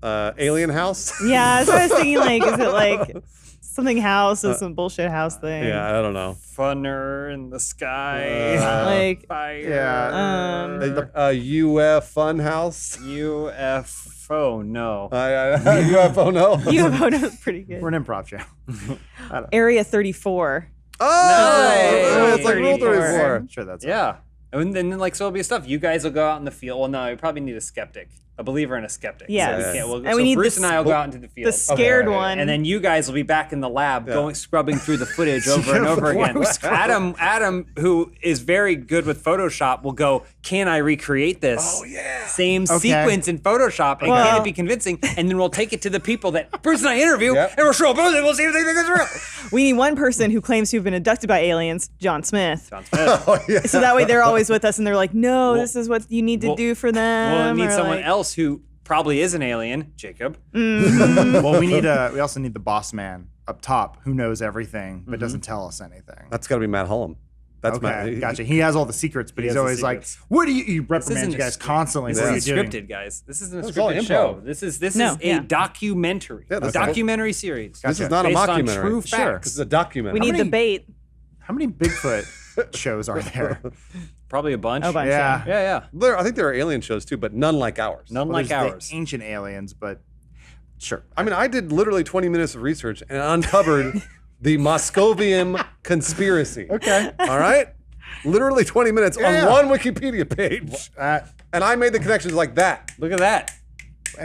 Alien House. Yeah, that's what I was thinking. Like, is it like something house or some bullshit house thing? Yeah, I don't know. Funner in the sky. Like, Fire. Yeah. UF Funhouse. UFO, no. UFO, no. UFO is pretty good. We're an improv channel. Area 34. Oh, Nice. it's like Rule 34. Sure, that's Yeah. And then like so it'll be stuff. You guys will go out in the field. Well, no, you probably need a skeptic, a believer and a skeptic. Yes. So we can't, And we need Bruce the and I will go out into the field. The scared Okay. one. And then you guys will be back in the lab going scrubbing through the footage over and over again. Adam, who is very good with Photoshop, will go, can I recreate this same sequence in Photoshop? And can it be convincing? And then we'll take it to the people that Bruce and I interview and we'll show them and we'll see if they think it's real. We need one person who claims to have been abducted by aliens, John Smith. Oh, yeah. So that way they're always with us and they're like, no, this is what you need to do for them. We'll need or someone like- else who probably is an alien, Jacob. Well, we also need the boss man up top who knows everything but doesn't tell us anything. That's got to be Matt Hullum. That's Okay, Matt. gotcha. He has all the secrets, but He he's has the always like, secrets. "What do you This isn't reprimand you guys a script. constantly? This What are you isn't doing?" scripted, guys. This isn't a It's all scripted improv. show. This is a documentary. Yeah, a that's documentary series. This is not a based on mockumentary. true Sure. facts. This is a documentary. We need the bait. How many Bigfoot shows are there? Probably a bunch. Oh, bunch. Yeah. Yeah. I think there are alien shows too, but none like ours. None Well, like there's ours. the ancient aliens, but sure. I mean, I did literally 20 minutes of research and uncovered the Moscovium conspiracy. Okay. All right? Literally 20 minutes Yeah. on one Wikipedia page. And I made the connections like that, Look at that.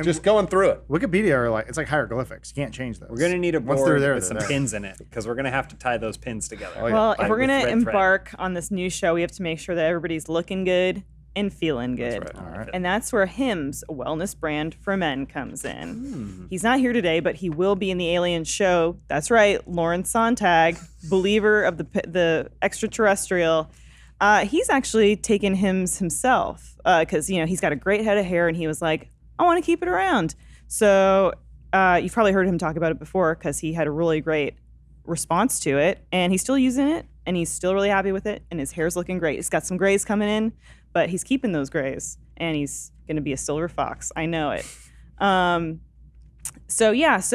just going through it. Wikipedia are like it's like hieroglyphics. You can't change those. We're gonna need a Once board they're there, with they're some there. pins in it because we're gonna have to tie those pins together. Oh, yeah. Well, if we're With going to red thread. embark on this new show, we have to make sure that everybody's looking good and feeling good. That's right. All right. And that's where Hims, a wellness brand for men, comes in. He's not here today, but he will be in the Alien show. That's right, Lawrence Sontag, believer of the extraterrestrial. He's actually taken Hims himself because he's got a great head of hair, and he was like, I want to keep it around. So you've probably heard him talk about it before because he had a really great response to it, and he's still using it, and he's still really happy with it, and his hair's looking great. He's got some grays coming in, but he's keeping those grays, and he's going to be a silver fox. I know it. So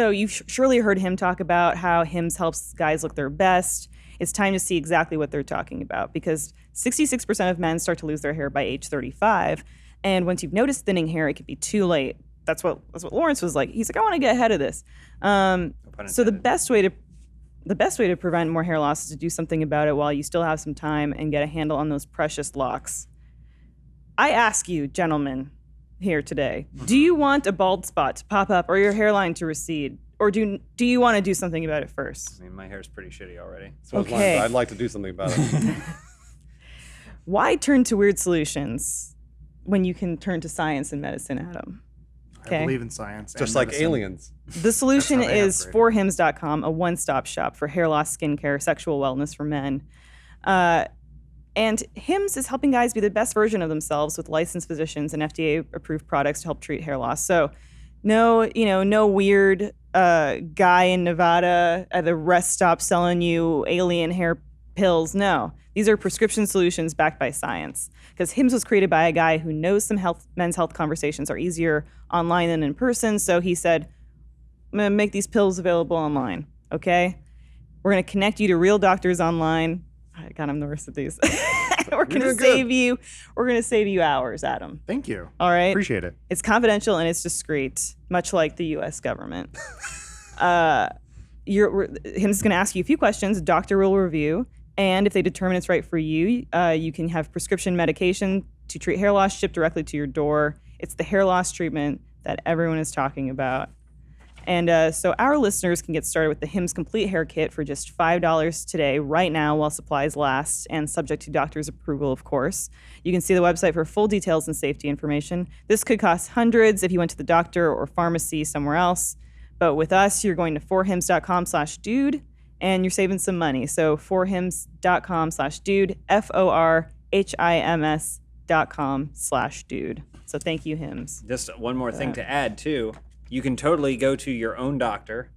you've surely heard him talk about how Hims helps guys look their best. It's time to see exactly what they're talking about because 66% of men start to lose their hair by age 35, and once you've noticed thinning hair, it could be too late. That's what Lawrence was like. He's like, I want to get ahead of this. So the best way to prevent more hair loss is to do something about it while you still have some time and get a handle on those precious locks. I ask you, gentlemen, here today, do you want a bald spot to pop up or your hairline to recede? Or do you want to do something about it first? I mean, my hair's pretty shitty already. So it's Okay. mine, but I'd like to do something about it. Why turn to weird solutions when you can turn to science and medicine, Adam? I believe in science. Just and like medicine. aliens. The solution That's how they is operate. forhims.com, a one-stop shop for hair loss, skincare, sexual wellness for men. And Hims is helping guys be the best version of themselves with licensed physicians and FDA-approved products to help treat hair loss. So no weird guy in Nevada at the rest stop selling you alien hair pills. No, these are prescription solutions backed by science. Because Hims was created by a guy who knows some men's health conversations are easier online than in person. So he said, I'm going to make these pills available online, okay? We're going to connect you to real doctors online. God, I'm the worst at these. We're going to doing good. We're going to save you hours, Adam. Thank you. All right? Appreciate it. It's confidential and it's discreet, much like the U.S. government. Hims is going to ask you a few questions. A doctor will review, and if they determine it's right for you, you can have prescription medication to treat hair loss shipped directly to your door. It's the hair loss treatment that everyone is talking about. And so our listeners can get started with the Hims Complete Hair Kit for just $5 today, right now, while supplies last, and subject to doctor's approval, of course. You can see the website for full details and safety information. This could cost hundreds if you went to the doctor or pharmacy somewhere else. But with us, you're going to forhims.com/dude, and you're saving some money. So forhims.com/dude, forhims.com/dude. So thank you, Hims. Just one more thing to add, too. You can totally go to your own doctor.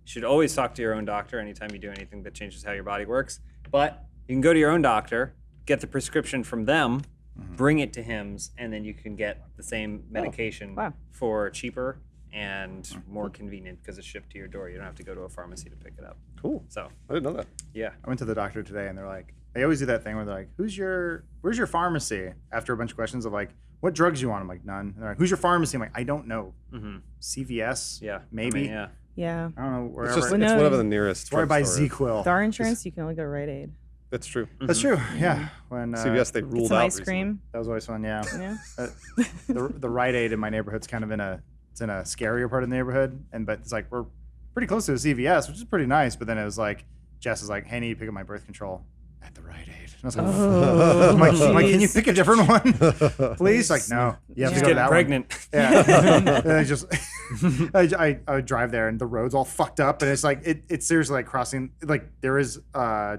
You should always talk to your own doctor anytime you do anything that changes how your body works. But you can go to your own doctor, get the prescription from them, bring it to Hims, and then you can get the same medication wow. for cheaper and more convenient because it's shipped to your door. You don't have to go to a pharmacy to pick it up. Cool. So, I didn't know that. yeah. I went to the doctor today, and they're like, they always do that thing where they're like, where's your pharmacy? After a bunch of questions of like, what drugs you want? I'm like, none. And they're like, who's your pharmacy? I'm like, I don't know. CVS? Yeah. Maybe. I mean, yeah. Yeah. I don't know. It's Wherever. just Well, it's no. whatever the nearest Where I buy drugstore is. ZQL. With our insurance, you can only go to Rite Aid. That's true. That's true. Yeah. When CVS, they Get ruled some out ice recently. cream. that was always fun. Yeah. Yeah. The Rite Aid in my neighborhood's kind of in a scarier part of the neighborhood, but it's like we're pretty close to a CVS, which is pretty nice. But then it was like Jess is like, "Hey, I need to pick up my birth control at the Rite Aid." And I was like, Oh, I'm like, can you jeez. pick a different one, please? She's like, no, you have Yeah. to go to Getting that pregnant. one. Yeah. And I just I would drive there, and the road's all fucked up, and it's like it's seriously like crossing. Like there is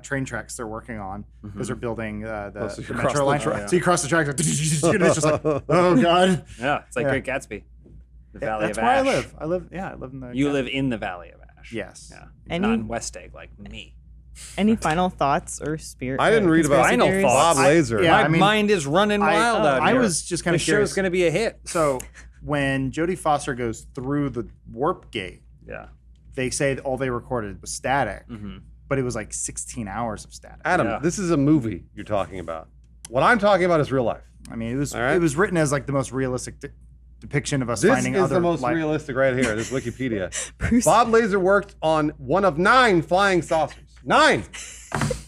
train tracks they're working on because they're building the, so you the cross metro the line. track. So you cross the tracks, like, and it's just like, oh god. Yeah, it's like Yeah. Great Gatsby. The Valley That's of where Ash. I live. I live in the. You live in the Valley of Ash. Yes. Yeah. Any- Not in West Egg like me. Any final thoughts or spirit? I didn't read about conspiracy Final theories? thoughts. Bob Lazar. Yeah, My I mean, mind is running wild out I here. was just kind This of show's curious. going to be a hit. So when Jodie Foster goes through the warp gate, Yeah. they say all they recorded was static, Mm-hmm. but it was like 16 hours of static. Adam, Yeah. this is a movie you're talking about. What I'm talking about is real life. I mean, All right. it was written as like the most realistic depiction of us This finding is other the most life. realistic right here. This Wikipedia. Bruce, Bob Lazar worked on one of 9 flying saucers. 9.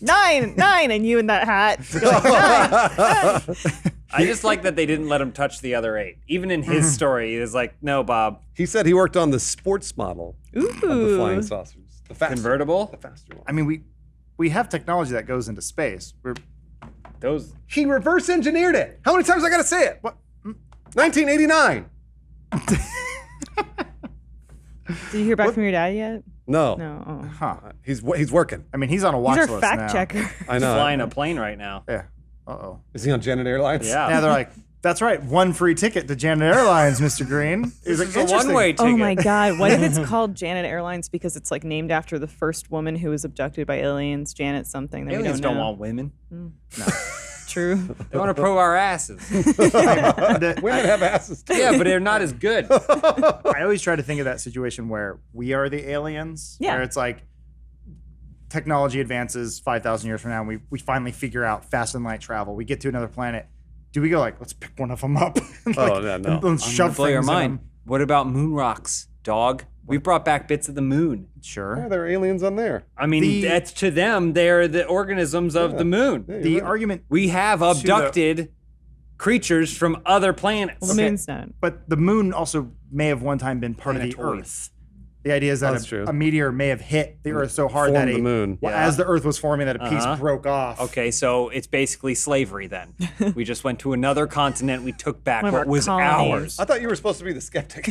nine, and you in that hat. You're like, nine. I just like that they didn't let him touch the other 8. Even in his story, he was like, no, Bob. He said he worked on the sports model of the flying Ooh. saucers. The faster, Convertible? The faster one. I mean, we have technology that goes into space. Those. He reverse engineered it. How many times I gotta say it? What? 1989. Did you hear back from your dad yet? No. No. Oh. Huh. He's working. I mean, he's on a watch He's our list fact now. checker. I He's know. flying a plane right now. Yeah. Uh-oh. Is he on Janet Airlines? Yeah. Yeah, they're like, that's right, 1 free ticket to Janet Airlines, Mr. Green. He's like, It's a interesting. one-way ticket. Oh my God! What if it's called Janet Airlines because it's like named after the first woman who was abducted by aliens, Janet something that Aliens we don't don't know. want women. True. They want to probe our asses. Women have asses too. Yeah, but they're not as good. I always try to think of that situation where we are the aliens. Yeah. Where it's like technology advances 5,000 years from now, and we finally figure out fast and light travel. We get to another planet. Do we go like, let's pick one of them up? And, Oh, like, no. and I'm shove gonna blow your things in mind. them? What about moon rocks, dog? We brought back bits of the moon. Yeah, Sure. there are aliens on there. I mean, The- that's to them, they're the organisms of the moon. Yeah, The you're right. argument, We have abducted creatures from other planets. Well, the moon's not. but the moon also may have one time been part of the Planetoid. Earth. The idea is that That's true. a meteor may have hit the Earth so hard that Formed the moon. well, Yeah. as the Earth was forming, that a piece Uh-huh. broke off. Okay, so it's basically slavery then. We just went to another continent. We took back One of what our was colonies. ours. I thought you were supposed to be the skeptic.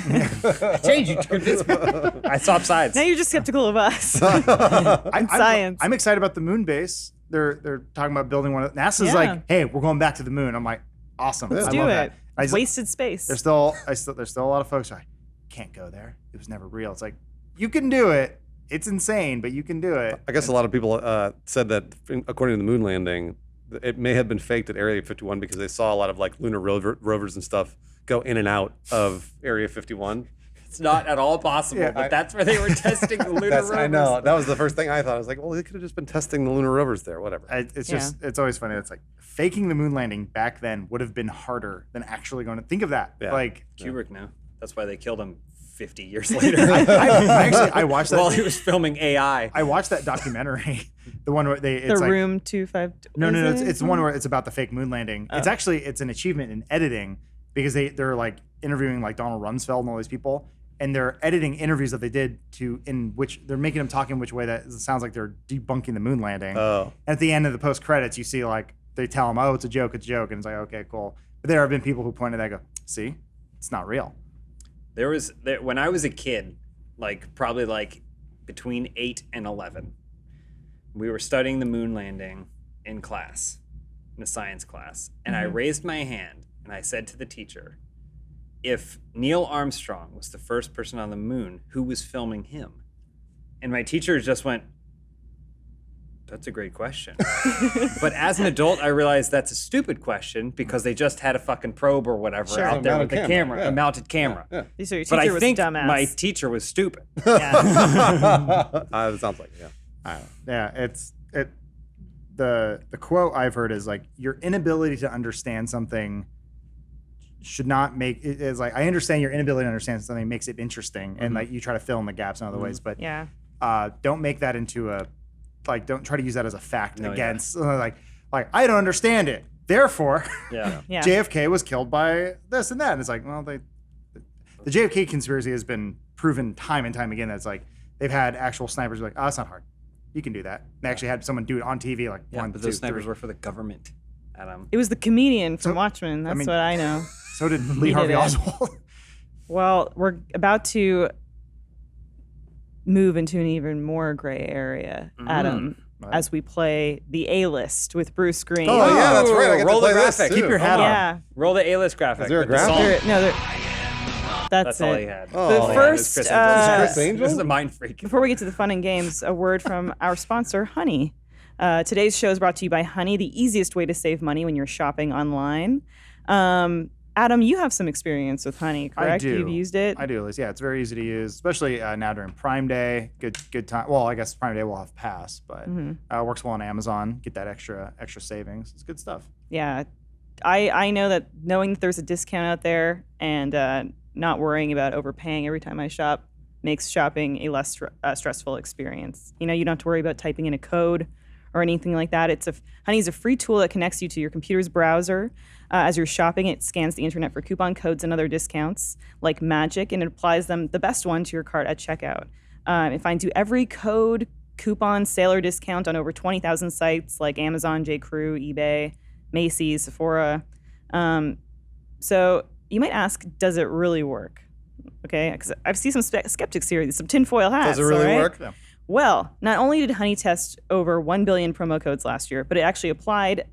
Change you to convince me. I swap sides. Now you're just skeptical of us. I'm, science. I'm excited about the moon base. They're talking about building one. NASA's Yeah. like, hey, we're going back to the moon. I'm like, awesome. Let's I do love it. that. I just- Wasted space. there's still a lot of folks who are like, can't go there. It was never real. It's like, you can do it. It's insane, but you can do it. I guess a lot of people said that, according to the moon landing, it may have been faked at Area 51 because they saw a lot of like lunar rovers and stuff go in and out of Area 51. It's not at all possible, Yeah, but that's where they were testing the lunar rovers. I know. That was the first thing I thought. I was like, well, they could have just been testing the lunar rovers there. Whatever. It's always funny. It's like faking the moon landing back then would have been harder than actually going to think of that. Yeah. Like, Kubrick now. That's why they killed him 50 years later. I watched that. While he was filming AI. I watched that documentary, the one where the it's like, room 252. No, it's the one where it's about the fake moon landing. Oh. It's an achievement in editing because they're like interviewing like Donald Rumsfeld and all these people, and they're editing interviews that they did in which they're making them talk in which way that sounds like they're debunking the moon landing. Oh. At the end of the post credits, you see like they tell them, "Oh, it's a joke," and it's like, "Okay, cool." But there have been people who pointed at that, go, "See, it's not real." When I was a kid, like probably like between 8 and 11, we were studying the moon landing in class, in a science class, and I raised my hand and I said to the teacher, if Neil Armstrong was the first person on the moon, who was filming him? And my teacher just went, that's a great question. But as an adult, I realized that's a stupid question because they just had a fucking probe or whatever Sure. out there with Mounted the camera, camera, yeah. a mounted camera. Yeah. So your teacher But I was think a dumbass. my teacher was stupid. yeah. It sounds like, yeah. Yeah, the quote I've heard is like your inability to understand something should not make it is like I understand your inability to understand something makes it interesting and like you try to fill in the gaps in other ways, but Yeah. don't make that into a like don't try to use that as a fact No, against like I don't understand it. Therefore, Yeah. Yeah. JFK was killed by this and that. And it's like, well, the JFK conspiracy has been proven time and time again. That's like they've had actual snipers who are like, oh, it's not hard. You can do that. They actually had someone do it on TV, like Yeah, one, but two, those snipers three. were for the government, Adam. It was the comedian from So- Watchmen. That's mean- what I know. So did Lee Harvey did it. Oswald. Well, we're about to move into an even more gray area, Adam, Right. as we play the A-list with Bruce Greene. Oh, yeah, that's right. I get Roll to the play this, graphic. too. Keep your hat on. Yeah, Roll the A-list graphic. Is there a with the graphic? song. that's That's it. all he had. Oh. The Oh, yeah, first, Chris Angel. Chris Angel? This is a mind freak. Before we get to the fun and games, a word from our sponsor, Honey. Today's show is brought to you by Honey, the easiest way to save money when you're shopping online. Adam, you have some experience with Honey, correct? I do. You've used it? I do, at least. Yeah, it's very easy to use, especially now during Prime Day. Good time. Well, I guess Prime Day will have Pass, but works well on Amazon. Get that extra savings. It's good stuff. Yeah. I know that knowing that there's a discount out there and not worrying about overpaying every time I shop makes shopping a less stressful experience. You know, you don't have to worry about typing in a code or anything like that. Honey's a free tool that connects you to your computer's browser. As you're shopping, it scans the internet for coupon codes and other discounts like magic, and it applies the best one to your cart at checkout. It finds you every code, coupon, sale, or discount on over 20,000 sites like Amazon, J.Crew, eBay, Macy's, Sephora. So you might ask, does it really work? Okay, because I've seen some skeptics here, some tinfoil hats. Does it really all right? work? Yeah. Well, not only did Honey test over 1 billion promo codes last year, but it actually applied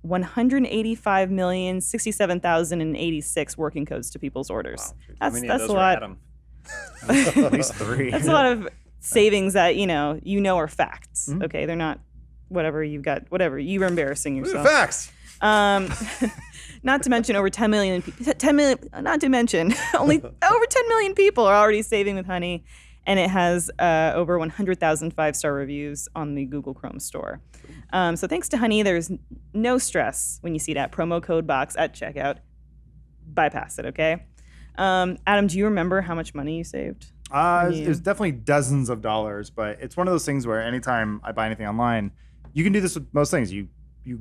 185,067,086 working codes to people's orders. How many of That's those a were lot. Adam? At least 3. That's a lot of savings that you know are facts. Okay, they're not whatever you've got. Whatever you were embarrassing yourself. Facts. Not to mention over 10 million. Not to mention only over 10 million people are already saving with Honey. And it has over 100,000 5-star reviews on the Google Chrome store. So thanks to Honey, there's no stress when you see that promo code box at checkout. Bypass it, okay? Adam, do you remember how much money you saved? It was definitely dozens of dollars, but it's one of those things where anytime I buy anything online, you can do this with most things. You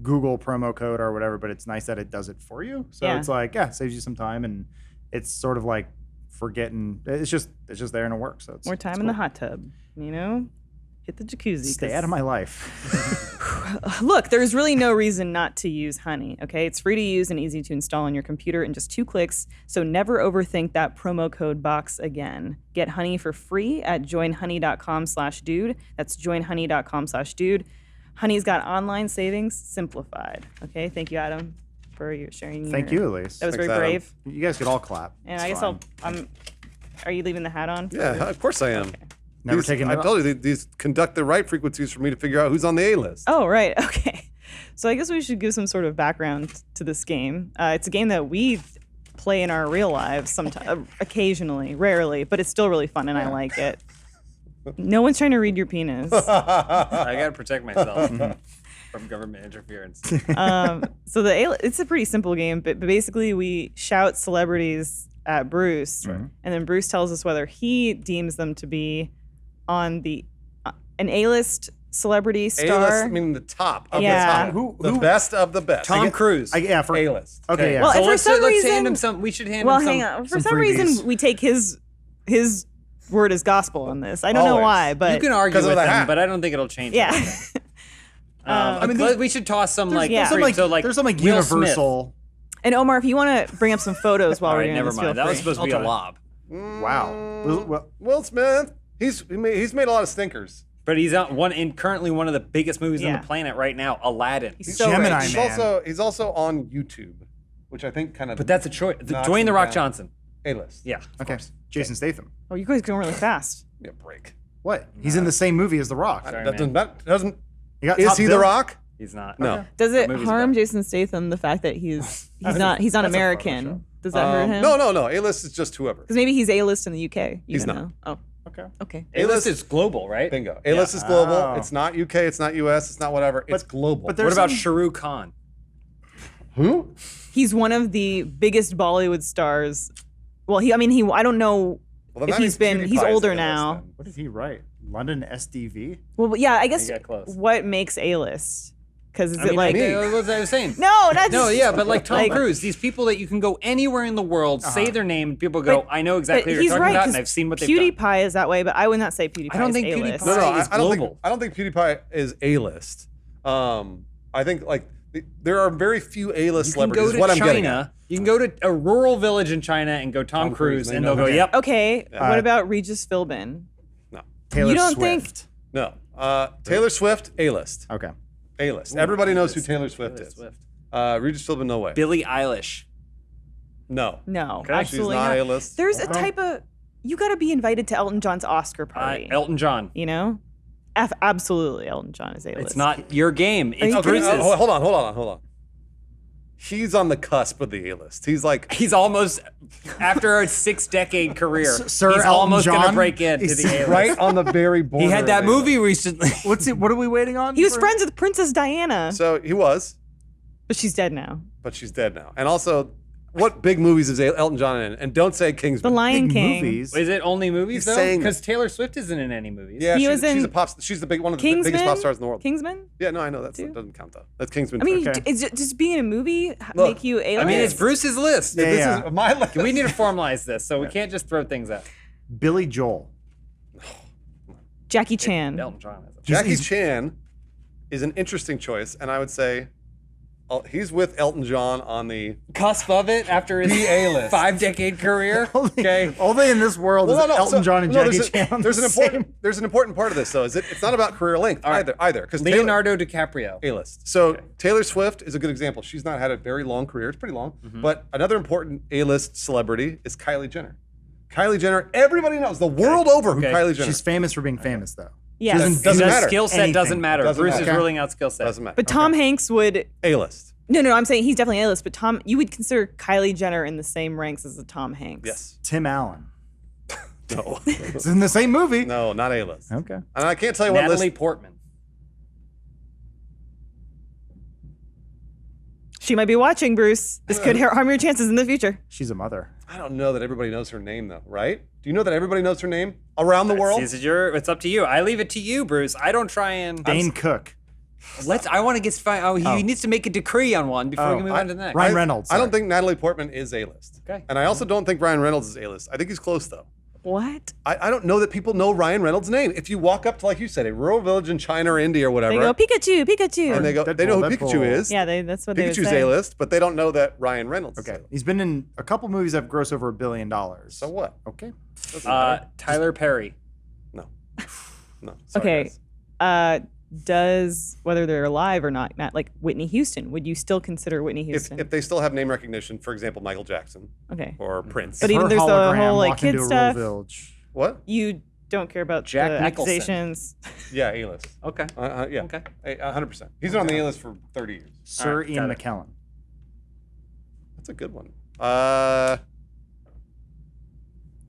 Google promo code or whatever, but it's nice that it does it for you. So Yeah. it's like, it saves you some time, and it's sort of like forgetting. It's just there and it works. So it's More time it's in the cool. hot tub, hit the jacuzzi. Stay 'cause- out of my life. Look, there's really no reason not to use Honey, okay? It's free to use and easy to install on your computer in just 2 clicks, so never overthink that promo code box again. Get Honey for free at joinhoney.com/dude. That's joinhoney.com/dude. Honey's got online savings simplified, okay? Thank you, Adam, for your sharing. Thank you, Elise. That was Thanks, very Adam. brave. You guys could all clap. And It's I guess fine. are you leaving the hat on? Yeah, of course I am. Never taken I it off. told you these conduct the right frequencies for me to figure out who's on the A list. Oh, right. Okay. So I guess we should give some sort of background to this game. It's a game that we play in our real lives sometimes, occasionally, rarely, but it's still really fun and I like it. No one's trying to read your penis. I gotta protect myself from government interference. So it's a pretty simple game, but basically we shout celebrities at Bruce, and then Bruce tells us whether he deems them to be on an A-list celebrity star. A-list, I mean the top of Yeah. the top. The best of the best. Tom Cruise. For A-list. Okay, yeah. Well, So for let's some hand reason- him some. We should hand Well, him some. hang on. For some some freebies. reason, we take his word as gospel on this. I don't know Always. why, but You can argue 'Cause of with the him, hat. but I don't think it'll change. yeah. anything. I mean, we should toss some like. yeah. There's some free- there's some like Will Smith. universal. And Omar, if you want to bring up some photos while All we're right, doing never this, mind. feel That was free. supposed to be a lob. Wow. Will Smith. He's made a lot of stinkers. But he's currently one of the biggest movies on Yeah. the planet right now, Aladdin. He's so Gemini rich. Man. He's also on YouTube, which I think kind of. But that's a choice. knocks Dwayne him the Rock down. Johnson. A-list. Yeah. Okay. Jason Statham. Oh, you guys going really fast. Give me a break. What? He's in the same movie as The Rock. Sorry, That man. doesn't. He got Is top he The bill. Rock? He's not. No. Does it movie's harm about- Jason Statham the fact that he's not That's a American? Photoshop. Does that hurt him? No. A-list is just whoever. Because maybe he's A-list in the UK. You He's don't not. know. Oh, Okay. okay. A-list is global, right? Bingo. A-list is global. Oh. It's not UK. It's not US. It's not whatever. It's global. but What there's about some- Shah Rukh Khan? who? He's one of the biggest Bollywood stars. Well, I don't know Well, then if that he's means older PewDiePie's A-list now. then. What did he write? London SDV? Well, yeah, I guess You got close. what makes A-list? Because is I it mean, like what was I was saying? no, not No, yeah, but like Tom Like- Cruise, these people that you can go anywhere in the world, say their name, and people go, But- I know exactly but what he's you're talking right, about, 'cause and I've seen what they've done. PewDiePie is that way, but I would not say PewDiePie. I don't is think A-list. PewDiePie No, is I don't think global. I don't think PewDiePie is A-list. I think like there are very few A-list You can celebrities. go is to what I'm getting at. China. You can go to a rural village in China and go Tom Cruise, they and know they'll go, him. yep. Okay, what about Regis Philbin? No, Taylor You don't Swift. think- no. Taylor Swift, A-list. Okay. A-list. Everybody knows who Taylor Swift Taylor is. Swift. Regis Philbin, no way. Billie Eilish. No. No, Okay. absolutely She's not not. A-list. There's a type of you got to be invited to Elton John's Oscar party. Elton John. You know, absolutely, Elton John is A-list. It's not your game. It's you Bruce's. Hold on. He's on the cusp of the A-list. He's like, He's almost, after a 6-decade career, Sir he's Elton almost going to John break into is the A-list. right on the very border. He had that of A-list. movie recently. What are we waiting on? He was for- friends with Princess Diana, So he was, but she's dead now. but she's dead now. And also, what big movies is Elton John in? And don't say The Kingsman. Lion Big King. movies. Is it only movies, He's though? saying Because Taylor Swift isn't in any movies. Yeah, He she's, was in she's a pop. She's the big one of the Kingsman. biggest pop stars in the world. Kingsman. Yeah, no, I know that Too? doesn't count though. That's Kingsman. I mean, Okay. is it just being in a movie Look, make you A-list? I mean, it's Bruce's list. Yeah, this yeah. is my list. We need to formalize this, so we can't just throw things out. Billy Joel. Jackie Chan. Elton John has a Jackie Chan is an interesting choice, and I would say he's with Elton John on the. cusp of it after his A-list. 5-decade career. Okay. Only in this world is Elton John and Jackie Chan. There's an important part of this though. It's not about career length either because Leonardo DiCaprio. A-list. So Taylor Swift is a good example. She's not had a very long career. It's pretty long. But another important A-list celebrity is Kylie Jenner. Kylie Jenner, everybody knows the world over who Okay. Kylie Jenner. She's famous for being famous, though. Yes. Doesn't Because matter. skill set Anything. doesn't matter. Doesn't Bruce matter. is ruling out skill set. Doesn't matter. But Tom Hanks would. A-list. No, I'm saying he's definitely A-list. But you would consider Kylie Jenner in the same ranks as a Tom Hanks. Yes. Tim Allen. No. It's in the same movie. No, not A-list. Okay. And I can't tell you what Natalie list. Portman. She might be watching, Bruce. This could harm your chances in the future. She's a mother. I don't know that everybody knows her name though, right? Do you know that everybody knows her name around the world? It's up to you. I leave it to you, Bruce. I don't try and. Dane Cook. I want to get. He needs to make a decree on one before we can move on to the next. Ryan Reynolds. I don't sorry. think Natalie Portman is A-list. Okay. And I also don't think Ryan Reynolds is A-list. I think he's close though. What? I don't know that people know Ryan Reynolds' name. If you walk up to, like you said, a rural village in China or India or whatever, They go Pikachu, Pikachu. and they know who Deadpool. Pikachu is. yeah, that's what they would Pikachu's say. A-list, but they don't know that Ryan Reynolds is Okay. A-list. He's been in a couple movies that have grossed over $1 billion. So what? Okay. Doesn't matter. Tyler Perry. No. Sorry, Okay. guys. Does whether they're alive or not like Whitney Houston? Would you still consider Whitney Houston? If they still have name recognition, for example, Michael Jackson okay. or Prince. But even Her there's the hologram whole like walked kid into a stuff. rural village. What? You don't care about Jack the Nicholson. accusations. Yeah, A-list. Okay. Yeah. Okay. 100%. He's been on the A-list for 30 years. Sir right, Ian got it. McKellen. That's a good one.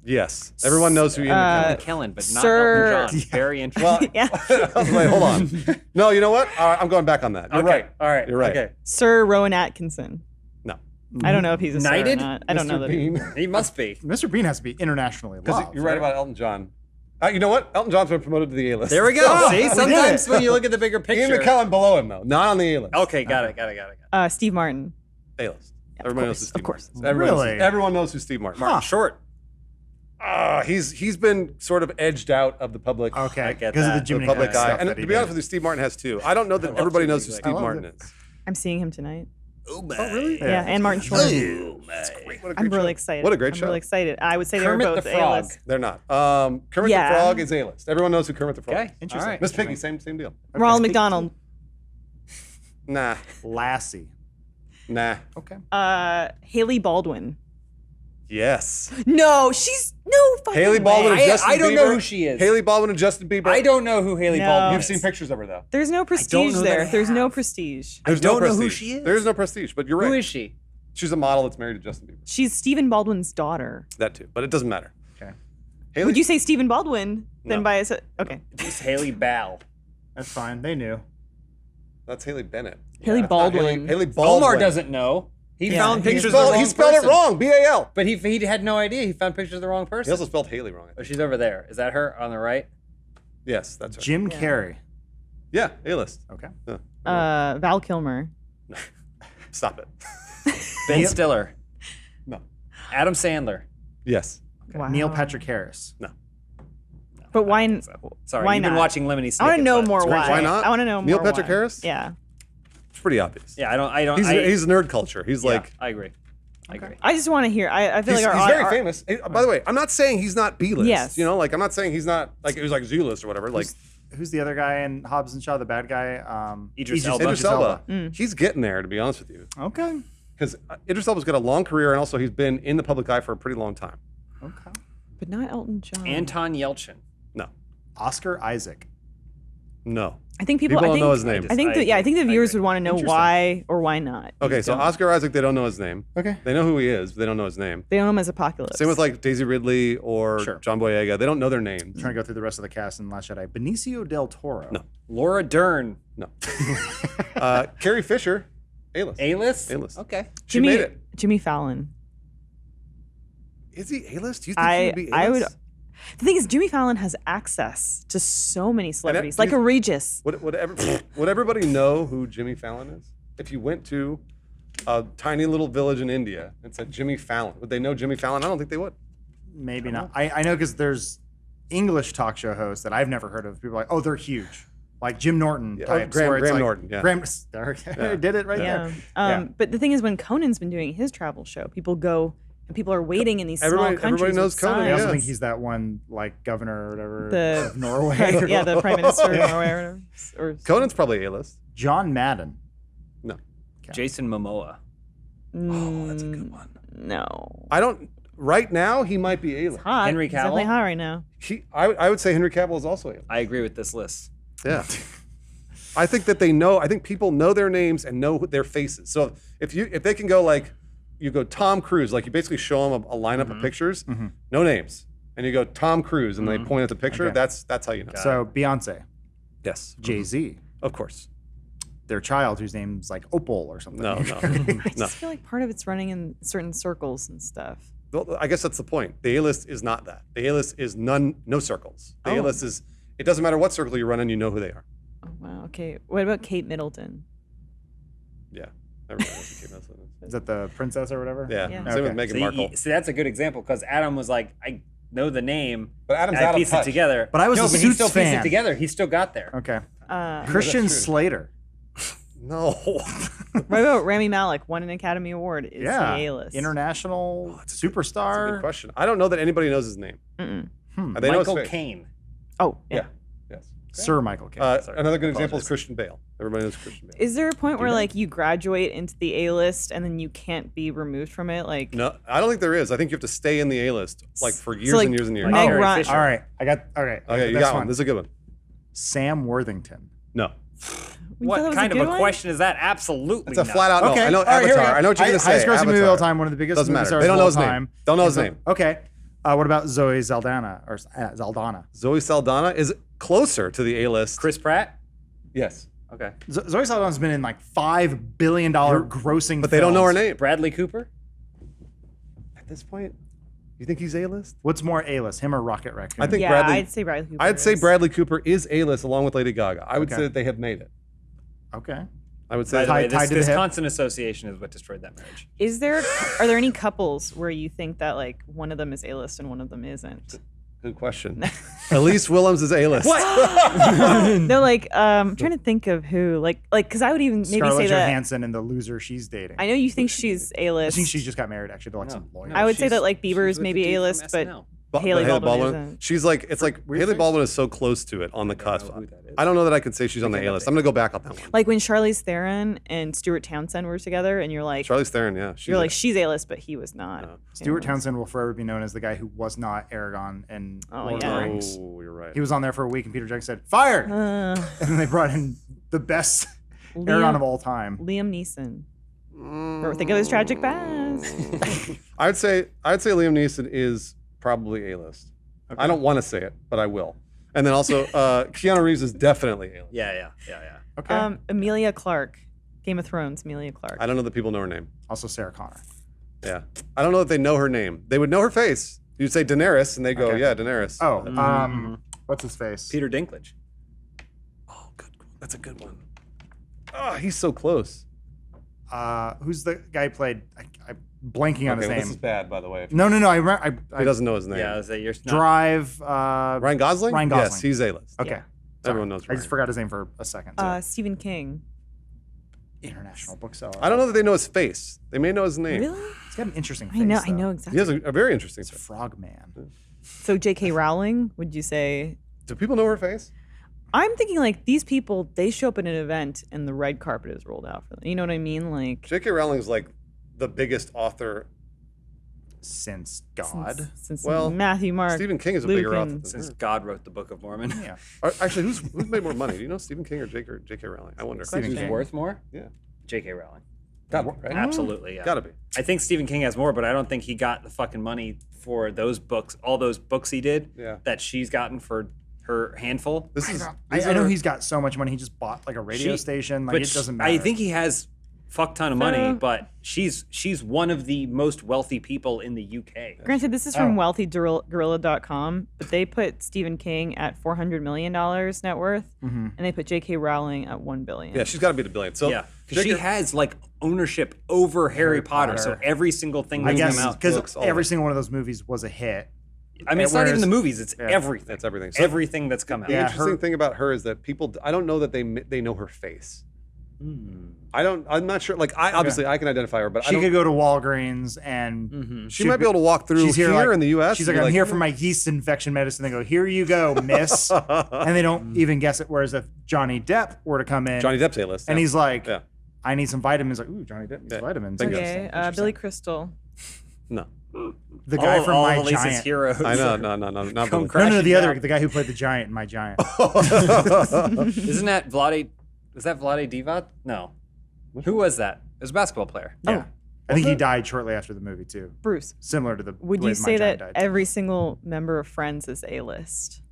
Yes. Everyone knows who Ian McKellen is. McKellen, but not Sir- Elton John. Very interesting. yeah. Wait, hold on. No, you know what? I'm going back on that. You're Okay, right. All right. You're right. Okay. Sir Rowan Atkinson. No. I don't know if he's a Knighted? sir or not. I don't know Mr. that. Bean. He must be. Mr. Bean has to be internationally Because loved. you're right about Elton John. You know what? Elton John's been promoted to the A-list. There we go. Oh, See, we did sometimes it. when you look at the bigger picture. Ian McKellen below him, though. Not on the A-list. Okay, got it. Steve Martin. A-list. Everybody knows who course, Steve of course. Martin is. Everyone knows- Really? Everyone knows who Steve Martin is. Huh. Short. He's been sort of edged out of the public. Okay. I get Because of that. the The Jiminy The public Cricket eye. stuff And that to he be honest did. with you, Steve Martin has too. I don't know that love everybody Jiminy knows who Cricket. Steve I love Martin it. is. I'm seeing him tonight. Oh, really? Yeah, and Martin Short. What a great I'm really show. excited. What a great I'm show. really excited. I would say Kermit they were the both Frog. A-list. They're not. Kermit Yeah. the Frog is A-list. Everyone knows who Kermit the Frog Okay. is. Interesting. All right. Miss Piggy, same deal. Ronald McDonald. Nah. Lassie. Nah. Okay. Haley Baldwin. Yes. No, she's no fucking Haley Baldwin way. and Justin Bieber. I don't know who she is. Haley Baldwin and Justin Bieber. I don't know who Haley No. Baldwin You've is. seen pictures of her though. There's no don't prestige know that there. I There's no have. prestige. There's don't no know who prestige. she is. There is no prestige, but you're right. Who is she? She's a model that's married to Justin Bieber. She's Stephen Baldwin's daughter. That too, but it doesn't matter. Okay. Haley, Would you say Stephen Baldwin? Then No. by a okay. It's Haley Ball. That's fine. They knew. That's Haley Bennett. Haley That's not Baldwin. Haley Baldwin. Omar doesn't know. He Yeah. found He pictures of the wrong He spelled it person. wrong. B-A-L. But he had no idea. He found pictures of the wrong He person. also spelled Haley wrong. I Oh, think. she's over there. Is that her on the right? Yes, that's right. Jim Carrey. Yeah, A-list. Okay. Val Kilmer. Stop it. Ben Stiller. No. Adam Sandler. Yes. Wow. Neil Patrick Harris. No. But why? Sorry, why you've been not? watching Lemony Snicket. I want to know more great. why. Why not? I want to know more. Neil Patrick why. Harris? Yeah. It's pretty obvious. Yeah, I don't. He's nerd culture. He's like I agree. I agree. I just want to hear. I feel he's like our very our- famous. By the way, I'm not saying he's not B-list. Yes. You know, like I'm not saying he's not like it was like Z-list or whatever. Like Who's the other guy in Hobbs and Shaw, the bad guy? Idris Elba. Idris Elba. He's getting there, to be honest with you, Okay. because Idris Elba's got a long career and also he's been in the public eye for a pretty long time. Okay. but not Elton John. Anton Yelchin. No, Oscar Isaac. no. I think people. People I don't think, know his name. I think. I think the viewers would want to know Interesting. why or why not. Okay, so Oscar Isaac, they don't know his name. Okay. They know who he is, but they don't know his name. They don't know him as Apocalypse. Same with like Daisy Ridley or Sure. John Boyega. They don't know their names. Trying to go through the rest of the cast in Last Jedi. Benicio del Toro. No. Laura Dern. No. Carrie Fisher, A-list. A-list. A-list. Okay. She made it. Jimmy Fallon. Is he A-list? Do you think he would be A-list? I would. The thing is, Jimmy Fallon has access to so many celebrities, do like you- a Regis. Would everybody know who Jimmy Fallon is? If you went to a tiny little village in India and said Jimmy Fallon, would they know Jimmy Fallon? I don't think they would. Maybe not. I know because there's English talk show hosts that I've never heard of. People are like, oh, they're huge. Like Jim Norton Yeah, types. Graham- where it's Graham like, Norton, yeah. Graham, there, did it right Yeah. there. Yeah. But the thing is, when Conan's been doing his travel show, people go and people are waiting in these Everybody- small countries. everybody knows with Conan, I signs. also yeah. think he's that one like governor or whatever The of Norway. yeah, the prime minister of Norway or whatever. Conan's probably A-list. John Madden. No. Jason Momoa. Oh, that's a good one. No. I don't. Right now, he might be A-list. Hot. Henry He's definitely Cavill? hot right now. I would say Henry Cavill is also A-list. I agree with this list. Yeah. I think that they know. I think people know their names and know their faces. So if they can go like, you go Tom Cruise, like you basically show them a lineup of pictures, no names, and you go Tom Cruise, and they point at the picture. Okay. That's how you know. So Beyonce, Yes, Jay-Z, of course. their child whose name's like Opal or something. No, I no. just feel like part of it's running in certain circles and stuff. Well, I guess that's the point. The A-list is not that. The A-list is no circles. The Oh. A-list is, it doesn't matter what circle you run in, you know who they are. Oh wow. Okay. What about Kate Middleton? Yeah. Everybody knows who Kate Middleton is. Is that the princess or whatever? Yeah. Yeah. Same with Okay. Meghan Markle. See, that's a good example because Adam was like, I know the name, But Adam's and I out of pieced touch. it together. But I was no, a but he Suits still pieced it fan. together. He still got there. Okay. true. Christian Slater. No. What about Rami Malek? Won an Academy Award. Is Yeah. he A-list? International That's a good superstar. question. I don't know that anybody knows his name. Mm-mm. They know his Michael face. Caine. Oh Yeah. yeah. Yes. Sir Michael Caine. Another good example is Apologize. Christian Bale. Everybody knows Christian Bale. Is there a point where know? like you graduate into the A-list and then you can't be removed from it? Like No, I don't think there is. I think you have to stay in the A-list like for years like, and years and years. Meg Carrie Ryan. Fisher. All right. Okay, you That's got fine. one. This is a good one. Sam Worthington. No. We thought that What was kind of good a one? question is that? Absolutely It's a not. flat out no. Okay. I know All right, here we Avatar. go. I know what you're going to say. Highest grossing movie of all Avatar. time, one of the biggest Doesn't movie matter. stars They don't of know all his name. time. Don't know his name. Okay. What about Zoe Saldana or Zaldana? Zoe Saldana is closer to the A-list. Chris Pratt? Yes. Okay. Zoe Saldana's been in like $5 billion grossing But they don't know her films. name. Bradley Cooper? At this point, you think he's A-list? What's more A-list, him or Rocket Raccoon? I think Yeah, Bradley. I'd say Bradley Cooper. I'd say is. Bradley Cooper is A-list along with Lady Gaga. I would Okay. say that they have made it. Okay. I would By say the way, tied this, to the this hip? constant association is what destroyed that marriage. Are there any couples where you think that like one of them is A-list and one of them isn't? good question. Elise Willems is A-list. No, like I'm trying to think of who, like because I would even maybe Scarlett say that. Johansson and the loser she's dating. I know you think she's I A-list. think she just got married actually to like some lawyer. I would say she's- that like Bieber she's is with maybe the dude from A-list, but SNL. Haley Baldwin isn't. She's like, it's like weird Haley face. Baldwin is so close to it on the don't cusp. know who that is. I don't know that I can say she's on the A-list. I'm gonna go back on that one. Like when Charlize Theron and Stuart Townsend were together, and you're like, Charlize Theron, yeah. you're like she's A-list, but he was not. No. Stuart A-list. Townsend will forever be known as the guy who was not Aragon in Oh, Lord of yeah. the Rings. Oh, you're right. He was on there for a week, and Peter Jackson said, "Fired!" Uh, and then they brought in the best Liam- Aragon of all time. Liam Neeson. Or think of his tragic past. I'd say Liam Neeson is probably A-list. I don't want to say it, but I will. And then also, Keanu Reeves is definitely A-list. Yeah. Okay. Emilia Clarke, Game of Thrones. Emilia Clarke. I don't know that people know her name. Also Sarah Connor. Yeah, I don't know that they know her name. They would know her face. You'd say Daenerys, and they go, Okay. "Yeah, Daenerys." Oh, What's his face? Peter Dinklage. Oh, good. That's a good one. Oh, he's so close. Who's the guy who played? I'm blanking on his Okay, name. this is bad, by the way. No. He doesn't know his name. Yeah, I was like, you're not. Drive. Ryan Gosling? Ryan Gosling. Yes, he's A-list. Okay. Yeah. Sorry. Everyone knows I just Ryan. forgot his name for a second. So. Stephen King. International bookseller. I don't know that they know his face. They may know his name. Really? He's got an interesting face. I know He exactly. has a very interesting It's face. Frogman. So J.K. Rowling, would you say? Do people know her face? I'm thinking like these people, they show up at an event and the red carpet is rolled out for them. You know what I mean? Like J.K. Rowling's like the biggest author. Since God. since Well, Matthew, Mark, Stephen King is a Luke, bigger author and- than Since her. God wrote the Book of Mormon. Yeah. Actually, who's made more money? Do you know Stephen King or J.K. Rowling? I wonder. Stephen Who's King. worth more? Yeah. J.K. Rowling. Gotta be, right? Absolutely, yeah. Gotta be. I think Stephen King has more, but I don't think he got the fucking money for those books, all those books he did Yeah. that she's gotten for her handful. This is. I know he's got so much money. He just bought like a radio She- station. Like but it doesn't matter. I think he has fuck ton of money, So- but she's one of the most wealthy people in the UK. Granted, this is from wealthygorilla.com, but they put Stephen King at $400 million net worth, and they put J.K. Rowling at $1 billion. Yeah, she's got to be the billion. So Yeah, because she J.K. has like ownership over Harry Potter, so Potter. every single thing I that's guess come out. because books, all of every it. single one of those movies was a hit. I mean, it's not even whereas- the movies; it's Yeah. everything. That's everything. So Everything that's come out. the Yeah, interesting her- thing about her is that people. I don't know that they know her face. Hmm. I'm not sure. Like I obviously I can identify her, but I She don't, could go to Walgreens and she might be able to walk through she's here, like- in the U.S. She's and like, be I'm here for my yeast infection medicine. They go, here you go, miss. And they don't even guess it. Whereas if Johnny Depp were to come in Johnny Depp's A-list. and yeah. he's like, Yeah. I need some vitamins. Like, ooh, Johnny Depp needs Yeah. vitamins. Thank you. Okay, Interesting. Billy Crystal. No, The guy all, from all My of Lisa's Giant. heroes. I know, no, not Come Billy. No, crashing the other, down. the guy who played the giant in My Giant. Isn't that Vlade? Is that Vlade Divac? No. Who was that? It was a basketball player. Yeah. I think he died shortly after the movie too. Bruce, Similar to the would way you My say Giant that died. every single member of Friends is A-list?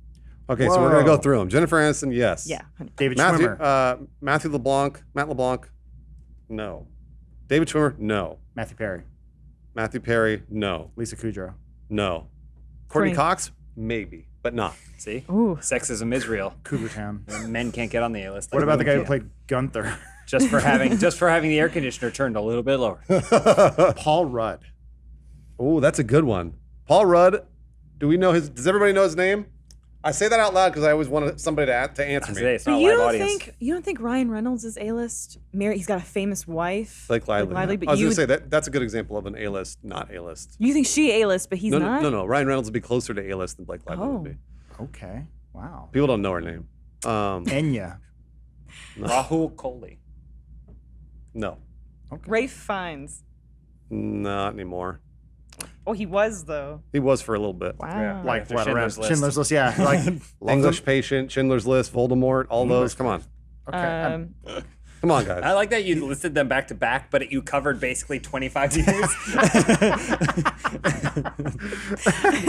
Okay, so we're gonna go Whoa. through them. Jennifer Aniston, yes. Yeah. David Matthew Schwimmer, Matthew LeBlanc, Matt LeBlanc, no. David Schwimmer, no. Matthew Perry, Matthew Perry, no. Lisa Kudrow. No. Courtney Frank. Cox, maybe, but not. See? Ooh. Sexism is real. Cougar Town. Men can't get on the A-list. What like about the guy women who can. played Gunther? Just for having the air conditioner turned a little bit lower. Paul Rudd. Oh, that's a good one. Paul Rudd. Do we know his? Does everybody know his name? I say that out loud because I always wanted somebody to answer Today me. it's But not a you live don't audience. think Ryan Reynolds is A-list? He's got a famous wife. Blake Lively. but I was you gonna say that's a good example of an A-list, not A-list. you think she A-list, but he's No, not? no. Ryan Reynolds would be closer to A-list than Blake Lively Oh. would be. Okay. Wow. People don't know her name. Enya. Rahul Kohli. No, Rafe Fiennes. not anymore. Oh, he was though. He was for a little bit. Wow. Like after what Schindler's around List. Schindler's List, yeah. Like English Patient, Schindler's List, Voldemort, all those. Come on, Okay. come on, guys. I like that you listed them back to back, but you covered basically 25 years.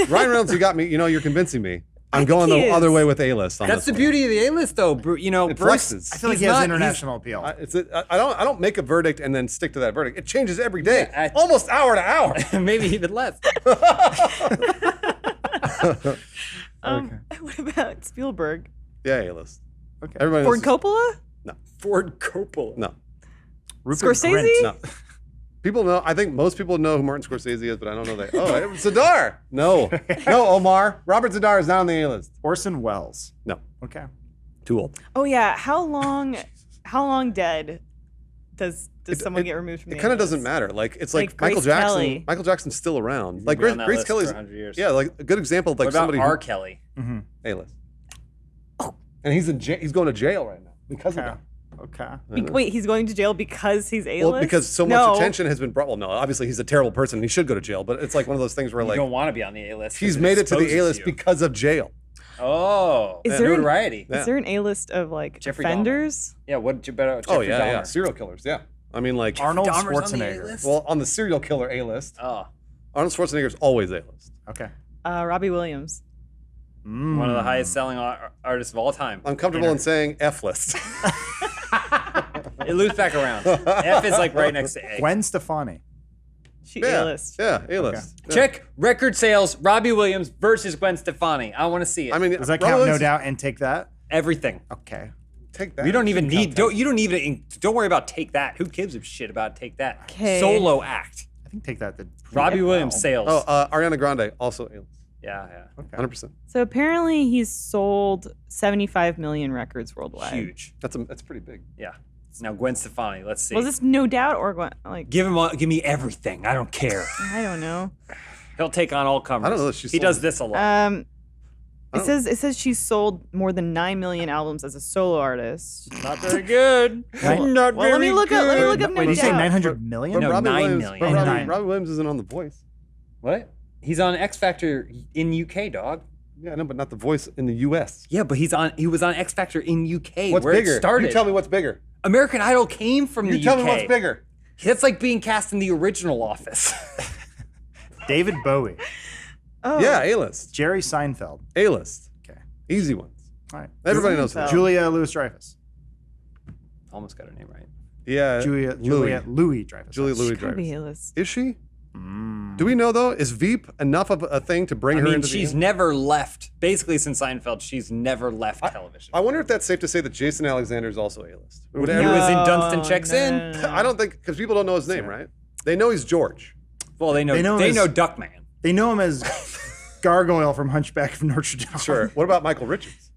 Ryan Reynolds, you got me. You know, you're convincing me. I'm going he the is. other way with A-list. On That's the this one. beauty of the A-list, though. You know, It Bruce. flexes. I feel like he's he has not- international appeal. I don't make a verdict and then stick to that verdict. It changes every day, Yeah, almost hour to hour. Maybe even less. What about Spielberg? Yeah, A-list. Okay. Everybody Ford knows. Coppola? Ford Coppola. No, Rupert Scorsese? Grint. no. People know. I think most people know who Martin Scorsese is, but I don't know that. Oh, Zadar. No, Omar. Robert Zadar is not on the A-list. Orson Welles. No, Okay. too old. Oh yeah. How long dead does someone get removed from It the kind of A-list? doesn't matter. Like it's Like like Michael Grace Jackson. Kelly. Michael Jackson's still around. He's Like been on that Grace list Kelly's. for 100 years. Yeah, like a good example of like What about somebody R. who Kelly? A-list. And he's in jail. He's going to jail right now because of Okay. that. Okay. Wait, he's going to jail because he's A-list? Well, because so much No. attention has been brought. Well, no, obviously he's a terrible person. And he should go to jail. But it's like one of those things where You like don't want to be on the A-list. he's 'cause made it to the exposes A-list you. because of jail. Oh, Is there an- notoriety. Yeah. Is there an A-list of like Jeffrey offenders? Yeah, what did you better? Oh Jeffrey yeah, yeah. Dahmer. Serial killers. Yeah. I mean, like Arnold Dahmer's on the Schwarzenegger. A-list? well, on the serial killer A-list, Oh, Arnold Schwarzenegger's always A-list. Okay. Robbie Williams. one of the highest selling artists of all time. I'm comfortable in saying F-list. It loops back around. F is like right next to A. Gwen Stefani. She Yeah, A-list. yeah, A-list. Yeah. Check record sales. Robbie Williams versus Gwen Stefani. I want to see it. I mean, Does that Robin count? No Williams- doubt and take that. Everything. Okay. Take that. We don't even Shouldn't need. count Don't worry about Take That. Who gives a shit about Take That? 'Kay. Solo act. I think take that. Robbie Williams that. sales. Oh, Ariana Grande also A-list. Yeah. 100%. So apparently he's sold 75 million records worldwide. Huge. That's pretty big. Yeah. Now Gwen Stefani. Let's see. Was this No Doubt or like? Give me everything. I don't care. I don't know. He'll take on all comers. I don't know if she He sold does it. this a lot. It says she's sold more than 9 million albums as a solo artist. Not very good. Not Well, let me look up. Let me look up. Wait, No did you say Doubt. 900 million? No, Robbie 9 Williams, million. but Nine. Robbie Williams isn't on The Voice. What? He's on X Factor in UK, dog. Yeah, no, but not The Voice in the U.S. Yeah, but he was on X Factor in UK, What's where bigger? it started. You tell me what's bigger. American Idol came from the You UK. tell me what's bigger. That's like being cast in the original Office. David Bowie. Oh. Yeah, A-list. Jerry Seinfeld. A-list. Okay. Easy ones. All right. Everybody knows Seinfeld. that. Julia Louis-Dreyfus. Almost got her name right. Yeah. Julia Louis-Dreyfus. Julia She gotta be Louis-Dreyfus. A-list. Is she? Do we know though? Is Veep enough of a thing to bring I her mean, into she's the? never left. Basically, since Seinfeld, she's never left television. I wonder if that's safe to say that Jason Alexander is also A-list. Would He everyone- was in Dunstan Checks In. no. I don't think because people don't know his name, right? They know he's George. Well, they know They know they him know as- Duckman. They know him as Gargoyle from Hunchback of Notre Dame. Sure. What about Michael Richards?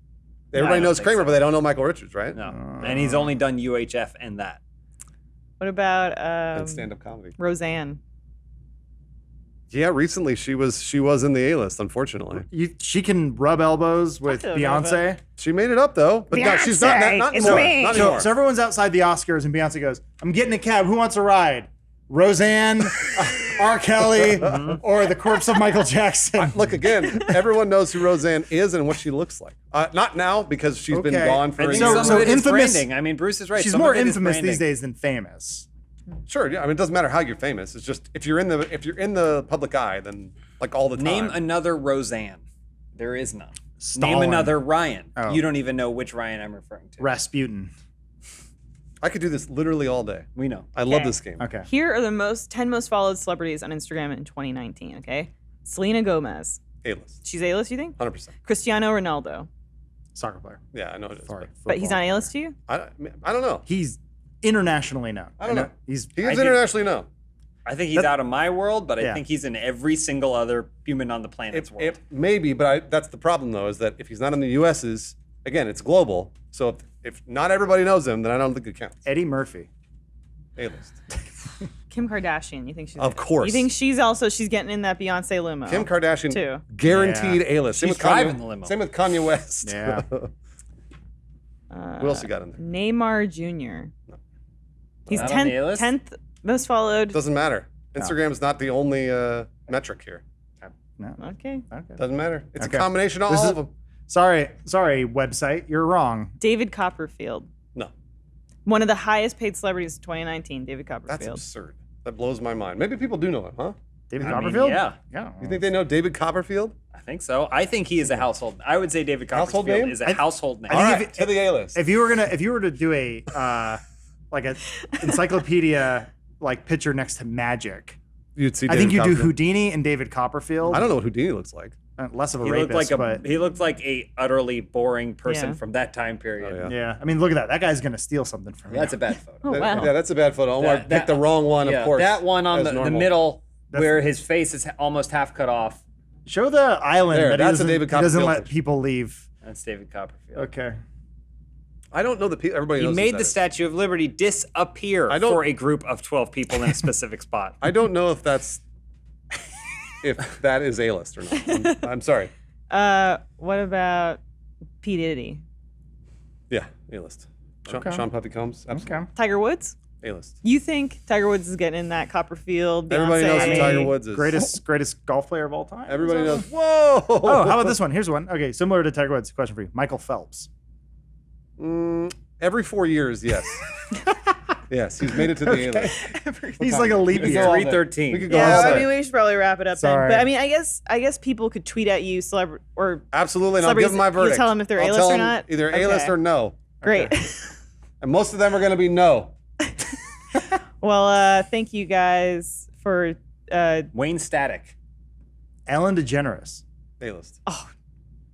Everybody don't knows think Kramer, so. but they don't know Michael Richards, right? No, and he's only done UHF and that. What about And stand-up comedy. Roseanne? Yeah, recently she was in the A-list. Unfortunately, She can rub elbows with don't know Beyonce. she made it up though. But no, she's not. Not it's anymore. me. Not So, anymore. so everyone's outside the Oscars, and Beyonce goes, "I'm getting a cab. Who wants a ride? Roseanne, R. Kelly, or the corpse of Michael Jackson?" Look again. Everyone knows who Roseanne is and what she looks like. Not now because she's been Okay. gone for I a think year. some So of it is infamous- branding. I mean, Bruce is right. She's Some more of it is infamous these branding. days than famous. Sure, yeah. I mean, it doesn't matter how you're famous. It's just if you're in the public eye, then like all the time. Name another Roseanne. There is none. Stalin. Name another Ryan. Oh. You don't even know which Ryan I'm referring to. Rasputin. I could do this literally all day. We know. I love Okay. this game. Okay. Here are the 10 most followed celebrities on Instagram in 2019. Okay, Selena Gomez. A-list, She's A-list, you think? 100%. Cristiano Ronaldo. Soccer player. Yeah, I know it is. Sorry. But he's football not player. A-list to you? I don't know. He's internationally known. I don't know. He's He I is do- internationally known. I think he's That- out of my world, but I Yeah. think he's in every single other human on the planet's world. Maybe, but that's the problem though, is that if he's not in the U.S.'s, again, it's global. So if not everybody knows him, then I don't think it counts. Eddie Murphy. A-list. Kim Kardashian. You think she's? Of course. You think she's getting in that Beyonce limo? Kim Kardashian, Too. guaranteed A-list. Same She's with Kanye- driving the limo. Same with Kanye West. Yeah. Who else you got in there? Neymar Jr. He's Not on the 10th, A-list? 10th most followed. Doesn't matter. Instagram is not the only metric here. No. Okay. Okay. Doesn't matter. It's Okay. a combination of This all is- of them. Sorry, website. You're wrong. David Copperfield. No, One of the highest paid celebrities of 2019, David that's Copperfield. absurd. That blows my mind. Maybe people do know him, huh? David I mean, Copperfield? yeah. Yeah. You think they know David Copperfield? I think so. I think he is a household. I would say David Household Copperfield name? is a household name. I All think right, if to the A-list. If you were to do a like a encyclopedia like picture next to magic, You'd see I David think you do Copperfield. Houdini and David Copperfield. I don't know what Houdini looks like. Less of a He looked rapist, like but he looked like a utterly boring person Yeah. from that time period. Oh, yeah. yeah. I mean, look at that. That guy's gonna steal something from you. That's a bad photo. Oh, wow. Yeah, that's a bad photo. Omar picked the wrong one, yeah, of course. That one on as the normal. middle where his face is almost half cut off. Show the island There, that that's a he David doesn't Copperfield let picture. people leave. That's David Copperfield. Okay. I don't know that everybody He knows made who the that is. Statue of Liberty disappear I don't- for a group of 12 people in a specific spot. I don't know if that is A-list or not. I'm sorry. What about P. Diddy? Yeah, A-list. Sean Puffy Combs, absolutely. Okay. Tiger Woods? A-list. You think Tiger Woods is getting in that Copperfield? Everybody knows who Beyonce? Tiger Woods is. Greatest golf player of all time. Everybody knows. Whoa! Oh, how about this one? Here's one. Okay, similar to Tiger Woods. Question for you. Michael Phelps. Every 4 years, yes. Yes, he's made it to the A-list. He's like a leap We could year. go all day. 313. We could go Yeah, all I day. mean, we should probably wrap it up Sorry. then. But I mean, I guess people could tweet at you, or Absolutely, and I'll give them my Celebrities, you'll verdict. tell them if they're I'll A-list tell or them not? Either Okay. A-list or no. great. And most of them are going to be no. Well, thank you guys for Wayne Static. Ellen DeGeneres. A-list.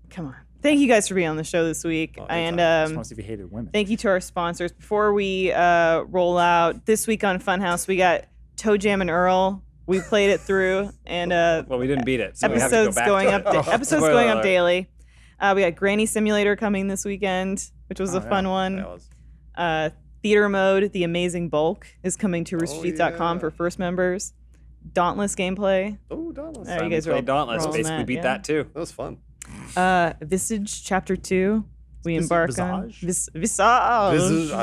Come on. Thank you guys for being on the show this week. And I just want to see if you hated women. thank you to our sponsors. Before we roll out, this week on Funhaus, we got Toe Jam and Earl. We played it through, and Well, we didn't beat it, so we have to go episodes back going to up. it. Episodes Spoiler going up alert. daily. We got Granny Simulator coming this weekend, which was a fun one. That was. Theater Mode, The Amazing Bulk, is coming to roosterteeth.com yeah. for first members. Dauntless gameplay. Oh, Dauntless. You You guys guys are all Dauntless. rolling Basically that, beat yeah. that too. That was fun. Visage Chapter 2. We Vis- embark on Visage? Visage. I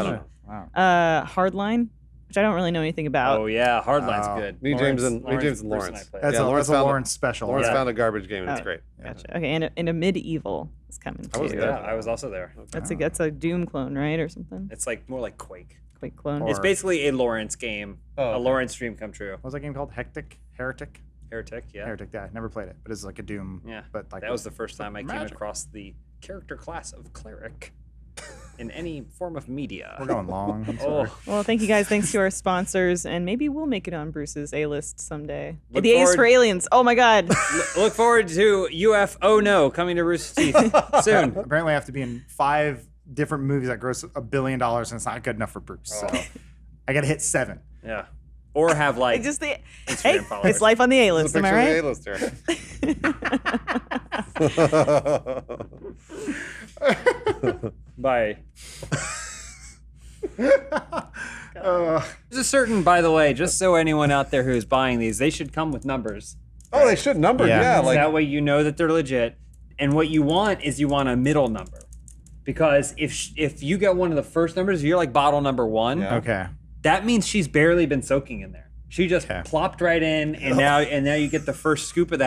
don't know. Wow. Hardline, which I don't really know anything about. Oh yeah, Hardline's Oh. good. Me, James, and Bruce Lawrence. and I played. That's Yeah, a, Lawrence that's a found Lawrence special. Lawrence Yeah. found a garbage game, and it's Oh. great. Gotcha. Okay, and a medieval is coming I was too. there. Yeah, I was also there. That's a Doom clone, right, or something? It's like more like Quake. Quake clone. Or- It's basically a Lawrence game, Oh, a okay. Lawrence dream come true. What was that game called? Heretic? Heretic, yeah. Heretic, yeah. I never played it, but it's like a Doom. Yeah, But like that was the first time I came magic. across the character class of cleric in any form of media. We're going long. I'm sorry. Oh, Well, thank you guys. Thanks to our sponsors, and maybe we'll make it on Bruce's A-list someday. Look The Ace forward- for Aliens. Oh my God. look forward to UFO No coming to Rooster Teeth soon. Apparently, I have to be in 5 different movies that gross $1 billion, and it's not good enough for Bruce. So I got to hit 7. Yeah, or have like Just the Instagram hey, followers. it's life on the There's A-list. a Am I picture right? of the A-list here. Bye. Uh, There's a certain, by the way, just so anyone out there who is buying these, they should come with numbers. Oh, they should number. Yeah. Yeah, So like that way you know that they're legit. And what you want is you want a middle number, because if you get one of the first numbers, you're like bottle number 1. Yeah. okay. That means she's barely been soaking in there. She just Okay. plopped right in, and now you get the first scoop of that.